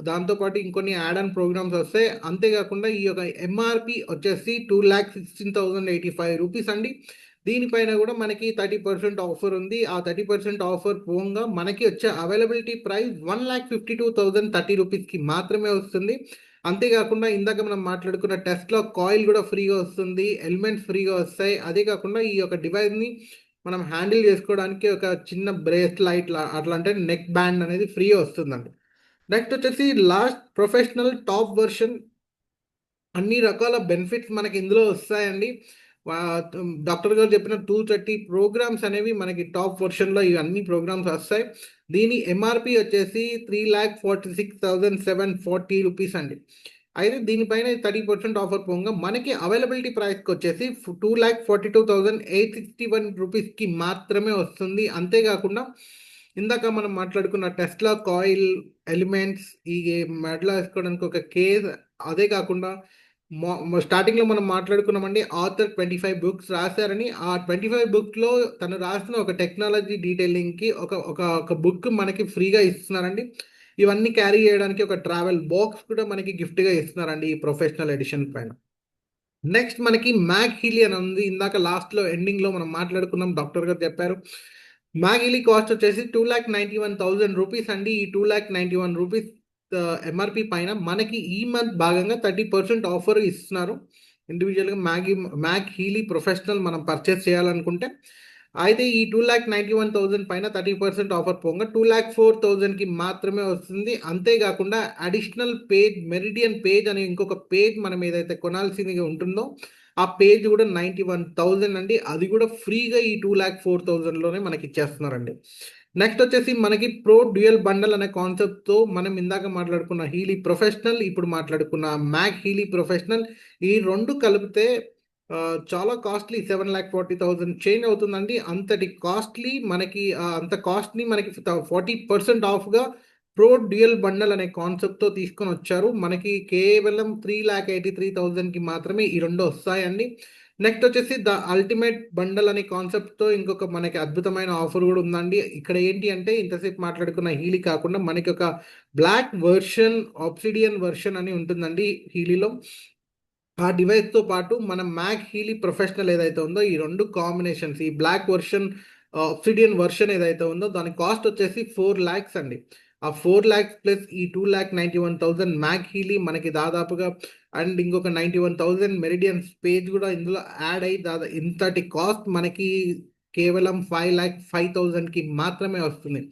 దాంతోపాటు ఇంకొన్ని యాడ్ ఆన్ ప్రోగ్రామ్స్ వస్తాయి. అంతేకాకుండా ఈ యొక్క ఎంఆర్పి వచ్చేసి 2,16,085 రూపీస్ అండి. దీనిపైన కూడా మనకి 30% ఆఫర్ ఉంది. ఆ 30% ఆఫర్ పోగా మనకి వచ్చే అవైలబిలిటీ ప్రైస్ 1,52,030 రూపీస్కి మాత్రమే వస్తుంది. అంతేకాకుండా ఇందాక మనం మాట్లాడుకున్న టెస్ట్‌లో కాయిల్ కూడా ఫ్రీగా వస్తుంది. ఎలిమెంట్స్ ఫ్రీగా వస్తాయి. అదే కాకుండా ఈ యొక్క డివైస్‌ని మనం హ్యాండిల్ చేసుకోవడానికి ఒక చిన్న బ్రేస్లైట్ అట్లా అంటే నెక్ బ్యాండ్ అనేది ఫ్రీగా వస్తుందండి. నెక్స్ట్ వచ్చేసి లాస్ట్ ప్రొఫెషనల్ టాప్ వర్షన్ అన్ని రకాల బెనిఫిట్స్ మనకి ఇందులో వస్తాయండి. డాక్టర్ గారు చెప్పిన 230 ప్రోగ్రామ్స్ అనేవి మనకి టాప్ వర్షన్లో ఇవన్నీ ప్రోగ్రామ్స్ వస్తాయి. దీని ఎంఆర్పి వచ్చేసి 3,46,740 రూపీస్ అండి. అయితే దీనిపైన 30% ఆఫర్ పోగా మనకి అవైలబిలిటీ ప్రైస్కి వచ్చేసి 2,42,861 రూపీస్కి మాత్రమే వస్తుంది. అంతేకాకుండా ఇందాక మనం మాట్లాడుకున్న టెస్లా కాయిల్ ఎలిమెంట్స్ ఈ మెడలో వేసుకోవడానికి ఒక కేస్, అదే కాకుండా స్టార్టింగ్లో మనం మాట్లాడుకున్నామండి ఆథర్ 25 బుక్స్ రాశారని. ఆ 25 బుక్లో తను రాసిన ఒక టెక్నాలజీ డీటెయిలింగ్కి ఒక ఒక ఒక బుక్ మనకి ఫ్రీగా ఇస్తున్నారండి. ఇవన్నీ క్యారీ చేయడానికి ఒక ట్రావెల్ బాక్స్ కూడా మనకి గిఫ్ట్గా ఇస్తున్నారండి ఈ ప్రొఫెషనల్ ఎడిషన్ పైన. నెక్స్ట్ మనకి మ్యాక్ హీలీ అని ఉంది. ఇందాక లాస్ట్లో ఎండింగ్లో మనం మాట్లాడుకున్నాం, డాక్టర్ గారు చెప్పారు. మ్యాక్ హీలీ కాస్ట్ వచ్చేసి 2,91,000 రూపీస్ అండి. ఈ 2,91 రూపీస్ ఎంఆర్పి పైన మనకి ఈ మంత్ భాగంగా 30% ఆఫర్ ఇస్తున్నారు. ఇండివిజువల్గా మ్యాక్ హీలీ ప్రొఫెషనల్ మనం పర్చేస్ చేయాలనుకుంటే అయితే ఈ 2,91,000 పైన 30% ఆఫర్ పోగా 2,04,000కి మాత్రమే వస్తుంది. అంతేకాకుండా అడిషనల్ పేజ్ మెరిడియన్ పేజ్ అనే ఇంకొక పేజ్ మనం ఏదైతే కొనాల్సిందిగా ఉంటుందో ఆ పేజ్ కూడా 91,000 అండి. అది కూడా ఫ్రీగా ఈ 2,04,000లోనే మనకి ఇచ్చేస్తున్నారండి. నెక్స్ట్ వచ్చేసి మనకి ప్రో డ్యూయల్ బండల్ అనే కాన్సెప్ట్తో మనం ఇందాక మాట్లాడుకున్న హీలీ ప్రొఫెషనల్, ఇప్పుడు మాట్లాడుకున్న మ్యాక్ హీలీ ప్రొఫెషనల్, ఈ రెండు కలిపితే చాలా కాస్ట్లీ 7,40,000 చేంజ్ అవుతుందండి. అంతటి కాస్ట్లీ మనకి అంత కాస్ట్ని మనకి 40% ఆఫ్గా ప్రో డ్యూయల్ బండల్ అనే కాన్సెప్ట్తో తీసుకొని వచ్చారు. మనకి కేవలం 3,83,000కి మాత్రమే ఈ రెండు వస్తాయండి. నెక్స్ట్ వచ్చేసి ద అల్టిమేట్ బండల్ అనే కాన్సెప్ట్తో ఇంకొక మనకి అద్భుతమైన ఆఫర్ కూడా ఉందండి. ఇక్కడ ఏంటి అంటే ఇంతసేపు మాట్లాడుకున్న హీలీ కాకుండా మనకి ఒక బ్లాక్ వర్షన్, ఆబ్సిడియన్ వర్షన్ అని ఉంటుందండి హీలీలో. ఆ డివైస్తో పాటు మన మ్యాక్ హీలీ ప్రొఫెషనల్ ఏదైతే ఉందో ఈ రెండు కాంబినేషన్స్, ఈ బ్లాక్ వర్షన్ ఆబ్సిడియన్ వర్షన్ ఏదైతే ఉందో దాని కాస్ట్ వచ్చేసి 4 lakhs అండి. ఆ 4 lakhs ప్లస్ ఈ 2,91,000 మ్యాక్ హీలీ మనకి దాదాపుగా అండ్ ఇంకొక 91,000 మెరిడియన్ పేజ్ కూడా ఇందులో యాడ్ అయ్యి ఇంతటి కాస్ట్ మనకి కేవలం 5,05,000కి మాత్రమే వస్తుంది.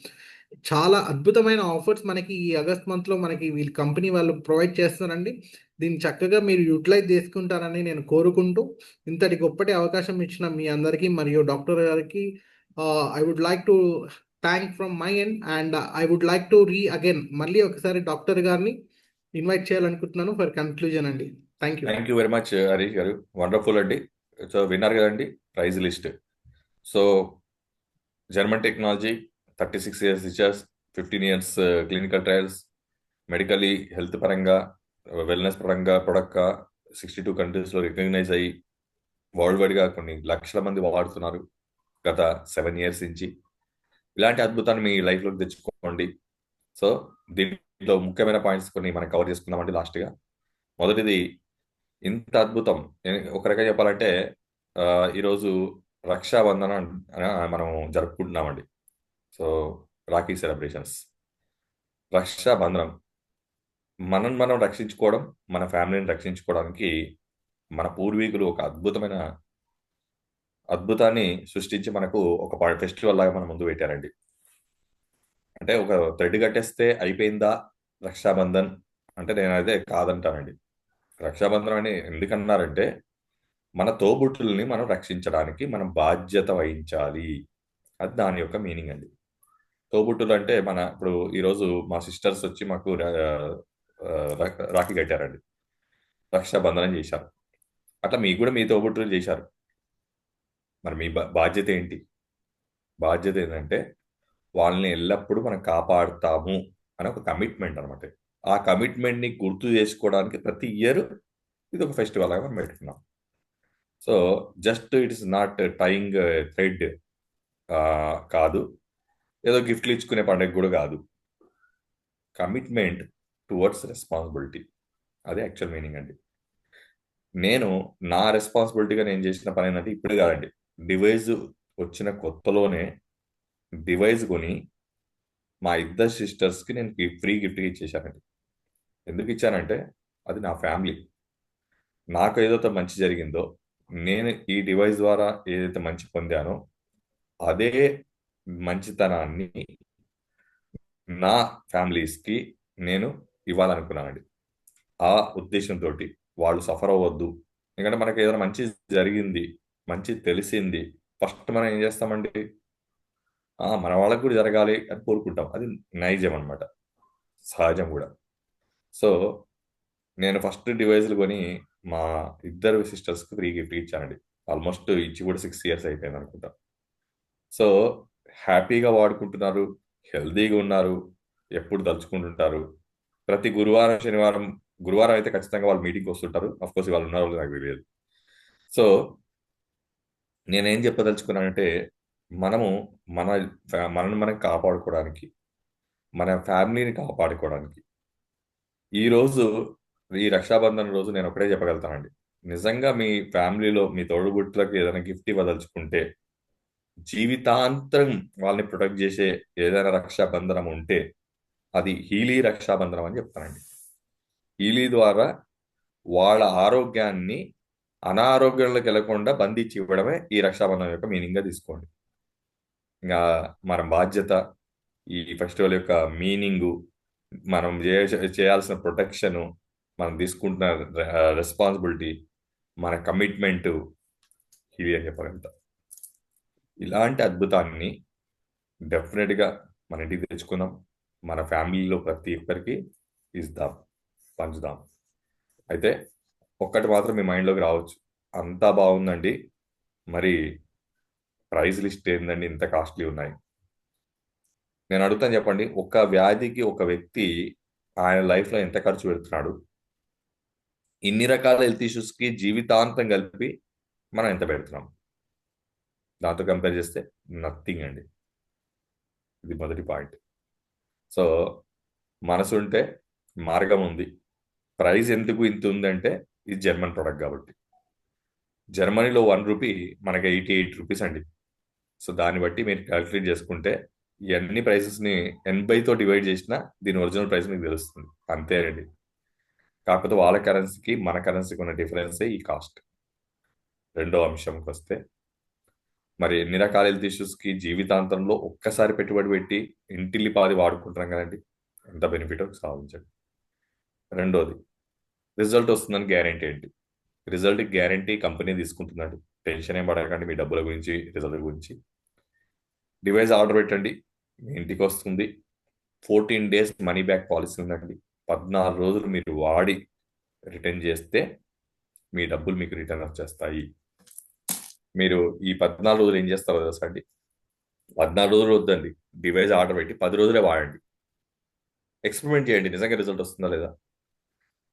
చాలా అద్భుతమైన ఆఫర్స్ మనకి ఈ ఆగస్ట్ మంత్లో మనకి వీళ్ళ కంపెనీ వాళ్ళు ప్రొవైడ్ చేస్తున్నారండి. దీన్ని చక్కగా మీరు యూటిలైజ్ చేసుకుంటారని నేను కోరుకుంటూ ఇంతటి గొప్పటి అవకాశం ఇచ్చిన మీ అందరికీ మరియు డాక్టర్ గారికి I would like to thank from my end and I would like to again మళ్ళీ ఒకసారి డాక్టర్ గారిని ఇన్వైట్ చేయాలనుకుంటున్నాను ఫర్ కన్క్లూజన్ అండి. Thank you. Thank you very much Harish గారు, వండర్ఫుల్ అండి. సో విన్నారు కదండి prize list. So German technology, 36 years research, 15 years clinical trials, medically health పరంగా, వెల్నెస్ పరంగా ప్రొడక్ట్ 62 కంట్రీస్లో రికగ్నైజ్ అయ్యి వరల్డ్ వైడ్గా కొన్ని లక్షల మంది వాడుతున్నారు గత 7 years నుంచి. ఇలాంటి అద్భుతాన్ని మీ లైఫ్లోకి తెచ్చుకోండి. సో దీంట్లో ముఖ్యమైన పాయింట్స్ కొన్ని మనం కవర్ చేసుకుందామండి లాస్ట్గా. మొదటిది, ఇంత అద్భుతం ఒక రకంగా చెప్పాలంటే ఈరోజు రక్షాబంధన మనం జరుపుకుంటున్నామండి. సో రాఖీ సెలబ్రేషన్స్, రక్షాబంధనం మనం రక్షించుకోవడం, మన ఫ్యామిలీని రక్షించుకోవడానికి మన పూర్వీకులు ఒక అద్భుతాన్ని సృష్టించి మనకు ఒక ఫెస్టివల్ లాగా మన ముందు పెట్టారండి. అంటే ఒక థ్రెడ్ కట్టేస్తే అయిపోయిందా రక్షాబంధన్ అంటే నేను అదే కాదంటానండి. రక్షాబంధనం అని ఎందుకన్నారంటే మన తోబుట్టుల్ని మనం రక్షించడానికి మనం బాధ్యత వహించాలి. అది దాని యొక్క మీనింగ్ అండి. తోబుట్టులు అంటే ఇప్పుడు ఈరోజు మా సిస్టర్స్ వచ్చి మాకు రాఖీ కట్టారండి, రక్షాబంధనం చేశారు. అట్లా మీకు కూడా మీ తోబుట్టులు చేశారు. మరి మీ బాధ్యత ఏంటి? బాధ్యత ఏంటంటే వాళ్ళని ఎల్లప్పుడూ మనం కాపాడుతాము అని ఒక కమిట్మెంట్ అనమాట. ఆ కమిట్మెంట్ని గుర్తు చేసుకోవడానికి ప్రతి ఇయర్ ఇది ఒక ఫెస్టివల్ లాగా మనం పెట్టుకున్నాం. So just it is not tying thread కాదు, ఏదో గిఫ్ట్లు ఇచ్చుకునే పండుగ కూడా కాదు. కమిట్మెంట్ టువర్డ్స్ రెస్పాన్సిబిలిటీ, అదే యాక్చువల్ మీనింగ్ అండి. నేను నా రెస్పాన్సిబిలిటీగా నేను చేసిన పని ఏంటంటే ఇప్పుడు కాదండి, డివైస్ వచ్చిన కొత్తలోనే డివైస్ కొని మా ఇద్దరు సిస్టర్స్కి నేను ఫ్రీ గిఫ్ట్గా ఇచ్చేసానండి. ఎందుకు ఇచ్చానంటే అది నా ఫ్యామిలీ. నాకు ఏదైతే మంచి జరిగిందో, నేను ఈ డివైస్ ద్వారా ఏదైతే మంచి పొందానో అదే మంచితనాన్ని నా ఫ్యామిలీస్కి నేను ఇవ్వాలనుకున్నానండి. ఆ ఉద్దేశంతో వాళ్ళు సఫర్ అవ్వద్దు. ఎందుకంటే మనకి ఏదైనా మంచి జరిగింది, మంచి తెలిసింది, ఫస్ట్ మనం ఏం చేస్తామండి, మన వాళ్ళకి కూడా జరగాలి అని కోరుకుంటాం. అది నైజం అనమాట, సహజం కూడా. సో నేను ఫస్ట్ డివైస్లు కొని మా ఇద్దరు సిస్టర్స్కి ఫ్రీ గిఫ్ట్ ఇచ్చానండి. ఆల్మోస్ట్ ఇచ్చి కూడా 6 years అయిపోయింది అనుకుంటా. సో హ్యాపీగా వాడుకుంటున్నారు, హెల్తీగా ఉన్నారు, ఎప్పుడు తలుచుకుంటుంటారు. ప్రతి గురువారం శనివారం, గురువారం అయితే ఖచ్చితంగా వాళ్ళు మీటింగ్కి వస్తుంటారు. కోర్స్ వాళ్ళు ఉన్నారో లేదో నాకు తెలియదు. సో నేనేం చెప్పదలుచుకున్నానంటే, మనము మన మనల్ని మనం కాపాడుకోవడానికి, మన ఫ్యామిలీని కాపాడుకోవడానికి ఈరోజు ఈ రక్షాబంధన్ రోజు నేను ఒకటే చెప్పగలుగుతానండి. నిజంగా మీ ఫ్యామిలీలో మీ తోడుబుట్టులకు ఏదైనా గిఫ్ట్ ఇవ్వదలుచుకుంటే, జీవితాంతం వాళ్ళని ప్రొటెక్ట్ చేసే ఏదైనా రక్షాబంధనం ఉంటే అది హీలీ రక్షాబంధనం అని చెప్తానండి. హీలీ ద్వారా వాళ్ళ ఆరోగ్యాన్ని అనారోగ్యంలోకి వెళ్లకుండా బంధించి ఇవ్వడమే ఈ రక్షాబంధనం యొక్క మీనింగ్గా తీసుకోండి. ఇంకా మన బాధ్యత, ఈ ఫెస్టివల్ యొక్క మీనింగు, మనం చేయాల్సిన ప్రొటెక్షను, మనం తీసుకుంటున్న రెస్పాన్సిబిలిటీ, మన కమిట్మెంటు ఇది అని చెప్పగలుగుతాం. ఇలాంటి అద్భుతాన్ని డెఫినెట్గా మన ఇంటికి తెచ్చుకుందాం. మన ఫ్యామిలీలో ప్రతి ఒక్కరికి ఇద్దాం, పంచుదాం. అయితే ఒక్కటి మాత్రం మీ మైండ్లోకి రావచ్చు, అంతా బాగుందండి, మరి ప్రైస్ లిస్ట్ ఏందండి ఇంత కాస్ట్లీ ఉన్నాయి. నేను అడుగుతాను, చెప్పండి, ఒక వ్యాధికి ఒక వ్యక్తి ఆయన లైఫ్లో ఎంత ఖర్చు పెడుతున్నాడు, ఇన్ని రకాల హెల్త్ ఇష్యూస్కి జీవితాంతం కలిపి మనం ఎంత పెడుతున్నాం? దాంతో కంపేర్ చేస్తే నథింగ్ అండి. ఇది మొదటి పాయింట్. సో మనసు ఉంటే మార్గం ఉంది. ప్రైస్ ఎందుకు ఇంత ఉందంటే ఇది జర్మన్ ప్రొడక్ట్ కాబట్టి. జర్మనీలో 1 రూపీ మనకి 88 రూపీస్ అండి. సో దాన్ని బట్టి మీరు క్యాలిక్యులేట్ చేసుకుంటే ఈ అన్ని ప్రైసెస్ని 80తో డివైడ్ చేసినా దీని ఒరిజినల్ ప్రైస్ మీకు తెలుస్తుంది. అంతేనండి. కాకపోతే వాళ్ళ కరెన్సీకి మన కరెన్సీకి ఉన్న డిఫరెన్సే ఈ కాస్ట్. రెండో అంశంకి వస్తే, మరి ఎన్ని రకాల హెల్త్ ఇష్యూస్కి జీవితాంతంలో ఒక్కసారి పెట్టుబడి పెట్టి ఇంటిల్లిపాది వాడుకుంటున్నాం కదండి, ఎంత బెనిఫిట్ సాధించండి. రెండోది, రిజల్ట్ వస్తుందని గ్యారంటీ ఏంటి? రిజల్ట్ గ్యారంటీ కంపెనీ తీసుకుంటుందండి. టెన్షన్ ఏం పడకండి మీ డబ్బుల గురించి, రిజల్ట్ గురించి. డివైస్ ఆర్డర్ పెట్టండి, మీ ఇంటికి వస్తుంది. 14 days మనీ బ్యాక్ పాలసీ ఉందండి. 14 రోజులు మీరు వాడి రిటర్న్ చేస్తే మీ డబ్బులు మీకు రిటర్న్ వచ్చేస్తాయి. మీరు ఈ 14 రోజులు ఏం చేస్తారో తెలుసా అండి? 14 రోజులు వద్దండి, డివైస్ ఆర్డర్ పెట్టి 10 రోజులే వాడండి. ఎక్స్పెరిమెంట్ చేయండి, నిజంగా రిజల్ట్ వస్తుందా లేదా.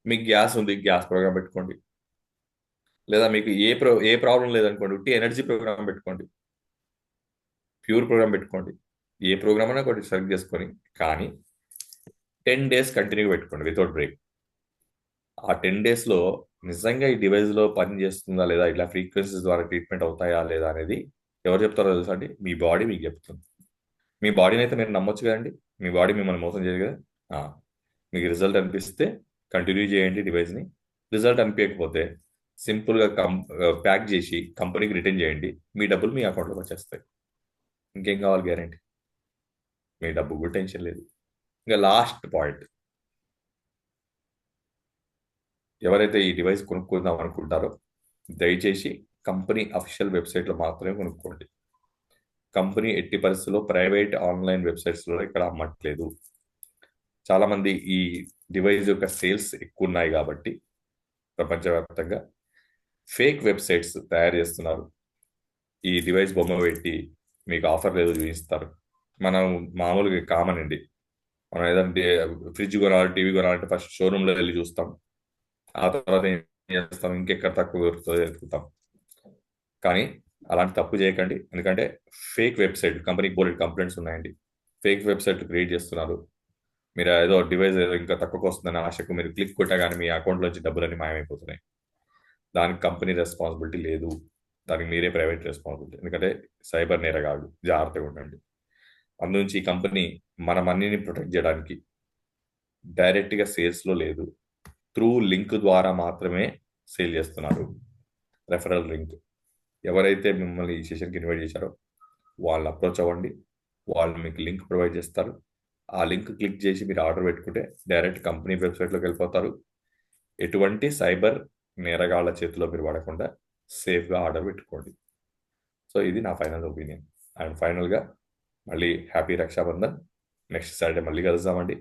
మీకు గ్యాస్ ఉంది, గ్యాస్ ప్రోగ్రామ్ పెట్టుకోండి. లేదా మీకు ఏ ప్రాబ్లం లేదనుకోండి, ఉట్టి ఎనర్జీ ప్రోగ్రామ్ పెట్టుకోండి, ప్యూర్ ప్రోగ్రామ్ పెట్టుకోండి. ఏ ప్రోగ్రామ్ అయినా ఒకటి సెలెక్ట్ చేసుకొని, కానీ 10 days కంటిన్యూ పెట్టుకోండి వితౌట్ బ్రేక్. ఆ 10 daysలో నిజంగా ఈ డివైస్లో పని చేస్తుందా లేదా, ఇట్లా ఫ్రీక్వెన్సీస్ ద్వారా ట్రీట్మెంట్ అవుతాయా లేదా అనేది ఎవరు చెప్తారో తెలుసా అండి? మీ బాడీ మీకు చెప్తుంది. మీ బాడీని అయితే మీరు నమ్మొచ్చు కదండి, మీ బాడీ మిమ్మల్ని మోసం చేయదు కదా. మీకు రిజల్ట్ అనిపిస్తే కంటిన్యూ చేయండి డివైస్ని. రిజల్ట్ అనిపించకపోతే సింపుల్గా ప్యాక్ చేసి కంపెనీకి రిటర్న్ చేయండి. మీ డబ్బులు మీ అకౌంట్లోకి వచ్చేస్తాయి. ఇంకేం కావాలి గ్యారంటీ? మీ డబ్బు కూడా టెన్షన్ లేదు. ఇంకా లాస్ట్ పాయింట్, ఎవరైతే ఈ డివైస్ కొనుక్కుందాం అనుకుంటారో దయచేసి కంపెనీ అఫీషియల్ వెబ్సైట్లో మాత్రమే కొనుక్కోండి. కంపెనీ ఎట్టి పరిస్థితుల్లో ప్రైవేట్ ఆన్లైన్ వెబ్సైట్స్లో ఇక్కడ అమ్మట్లేదు. చాలామంది ఈ డివైస్ యొక్క సేల్స్ ఎక్కువ ఉన్నాయి కాబట్టి ప్రపంచవ్యాప్తంగా ఫేక్ వెబ్సైట్స్ తయారు చేస్తున్నారు. ఈ డివైస్ బొమ్మ పెట్టి మీకు ఆఫర్ లేదు చూపిస్తారు. మనం మామూలుగా కామన్ అండి, మనం ఏదంటే ఫ్రిడ్జ్ కొనాలి, టీవీ కొనాలంటే ఫస్ట్ షోరూంలో వెళ్ళి చూస్తాం. ఆ తర్వాత ఏం చేస్తాం, ఇంకెక్కడ తక్కువ దొరుకుతుందో వెతుకుతాం. కానీ అలాంటి తప్పు చేయకండి, ఎందుకంటే ఫేక్ వెబ్సైట్ కంపెనీకి బోల్డ్ కంప్లైంట్స్ ఉన్నాయండి. ఫేక్ వెబ్సైట్ క్రియేట్ చేస్తున్నారు. మీరు ఏదో డివైస్ ఏదో ఇంకా తక్కువకు వస్తుందని ఆశకు మీరు క్లిక్ కొట్టగానే మీ అకౌంట్లోంచి డబ్బులన్నీ మాయమైపోతున్నాయి. దానికి కంపెనీ రెస్పాన్సిబిలిటీ లేదు. దానికి మీరే ప్రైవేట్ రెస్పాన్సిబిలిటీ. ఎందుకంటే సైబర్ నేరగాడు, జాగ్రత్తగా ఉండండి. అందునుంచి ఈ కంపెనీ మన మనీని ప్రొటెక్ట్ చేయడానికి డైరెక్ట్గా సేల్స్లో లేదు, త్రూ లింక్ ద్వారా మాత్రమే సేల్ చేస్తున్నారు. Referral link. ఎవరైతే మిమ్మల్ని ఈ సెషన్కి ఇన్వైట్ చేశారో వాళ్ళని అప్రోచ్ అవ్వండి, వాళ్ళు మీకు లింక్ ప్రొవైడ్ చేస్తారు. ఆ లింక్ క్లిక్ చేసి మీరు ఆర్డర్ పెట్టుకుంటే డైరెక్ట్ కంపెనీ వెబ్సైట్లోకి వెళ్ళిపోతారు. ఎటువంటి సైబర్ నేరగాళ్ల చేతిలో మీరు పడకుండా సేఫ్గా ఆర్డర్ పెట్టుకోండి. సో ఇది నా ఫైనల్ ఒపీనియన్. అండ్ ఫైనల్గా మళ్ళీ హ్యాపీ రక్షాబంధన్. నెక్స్ట్ సాటర్డే మళ్ళీ కలుద్దామండి.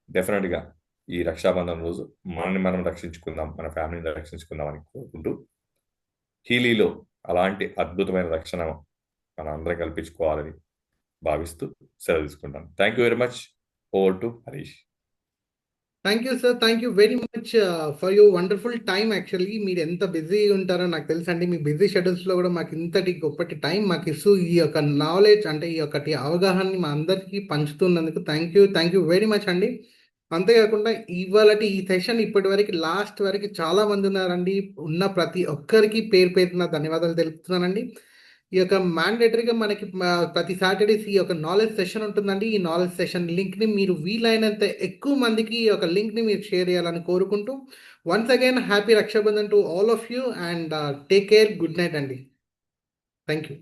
డెఫినెట్గా ఈ రక్షాబంధన్ రోజు మనల్ని మనం రక్షించుకుందాం, మన ఫ్యామిలీని రక్షించుకుందాం అని కోరుకుంటూ, హీలీలో అలాంటి అద్భుతమైన రక్షణ మనం అందరం కల్పించుకోవాలని భావిస్తూ సెలవు తీసుకుంటాను. Thank you very much. Over to Harish. Thank you sir, thank you very much for your wonderful time. Actually మీరు ఎంత బిజీ ఉంటారో నాకు తెలుసు అండి. మీ బిజీ షెడ్యూల్స్లో కూడా మాకు ఇంతటి గొప్పటి టైం మాకు ఇస్తూ ఈ యొక్క నాలెడ్జ్ అంటే ఈ యొక్క అవగాహనని మా అందరికీ పంచుతున్నందుకు థ్యాంక్ యూ వెరీ మచ్ అండి. అంతేకాకుండా ఇవాళటి ఈ సెషన్ ఇప్పటి వరకు లాస్ట్ వరకు చాలా మంది ఉన్నారండి. ఉన్న ప్రతి ఒక్కరికి పేరు పేరున ధన్యవాదాలు తెలుపుతున్నానండి. ఈ యొక్క మ్యాండేటరీగా మనకి ప్రతి సాటర్డేస్ ఈ యొక్క నాలెడ్జ్ సెషన్ ఉంటుందండి. ఈ నాలెడ్జ్ సెషన్ లింక్ని మీరు వీలైనంత ఎక్కువ మందికి ఈ యొక్క లింక్ని మీరు షేర్ చేయాలని కోరుకుంటూ, once again happy Rakshabandhan to all of you and take care. Good night అండి. Thank you.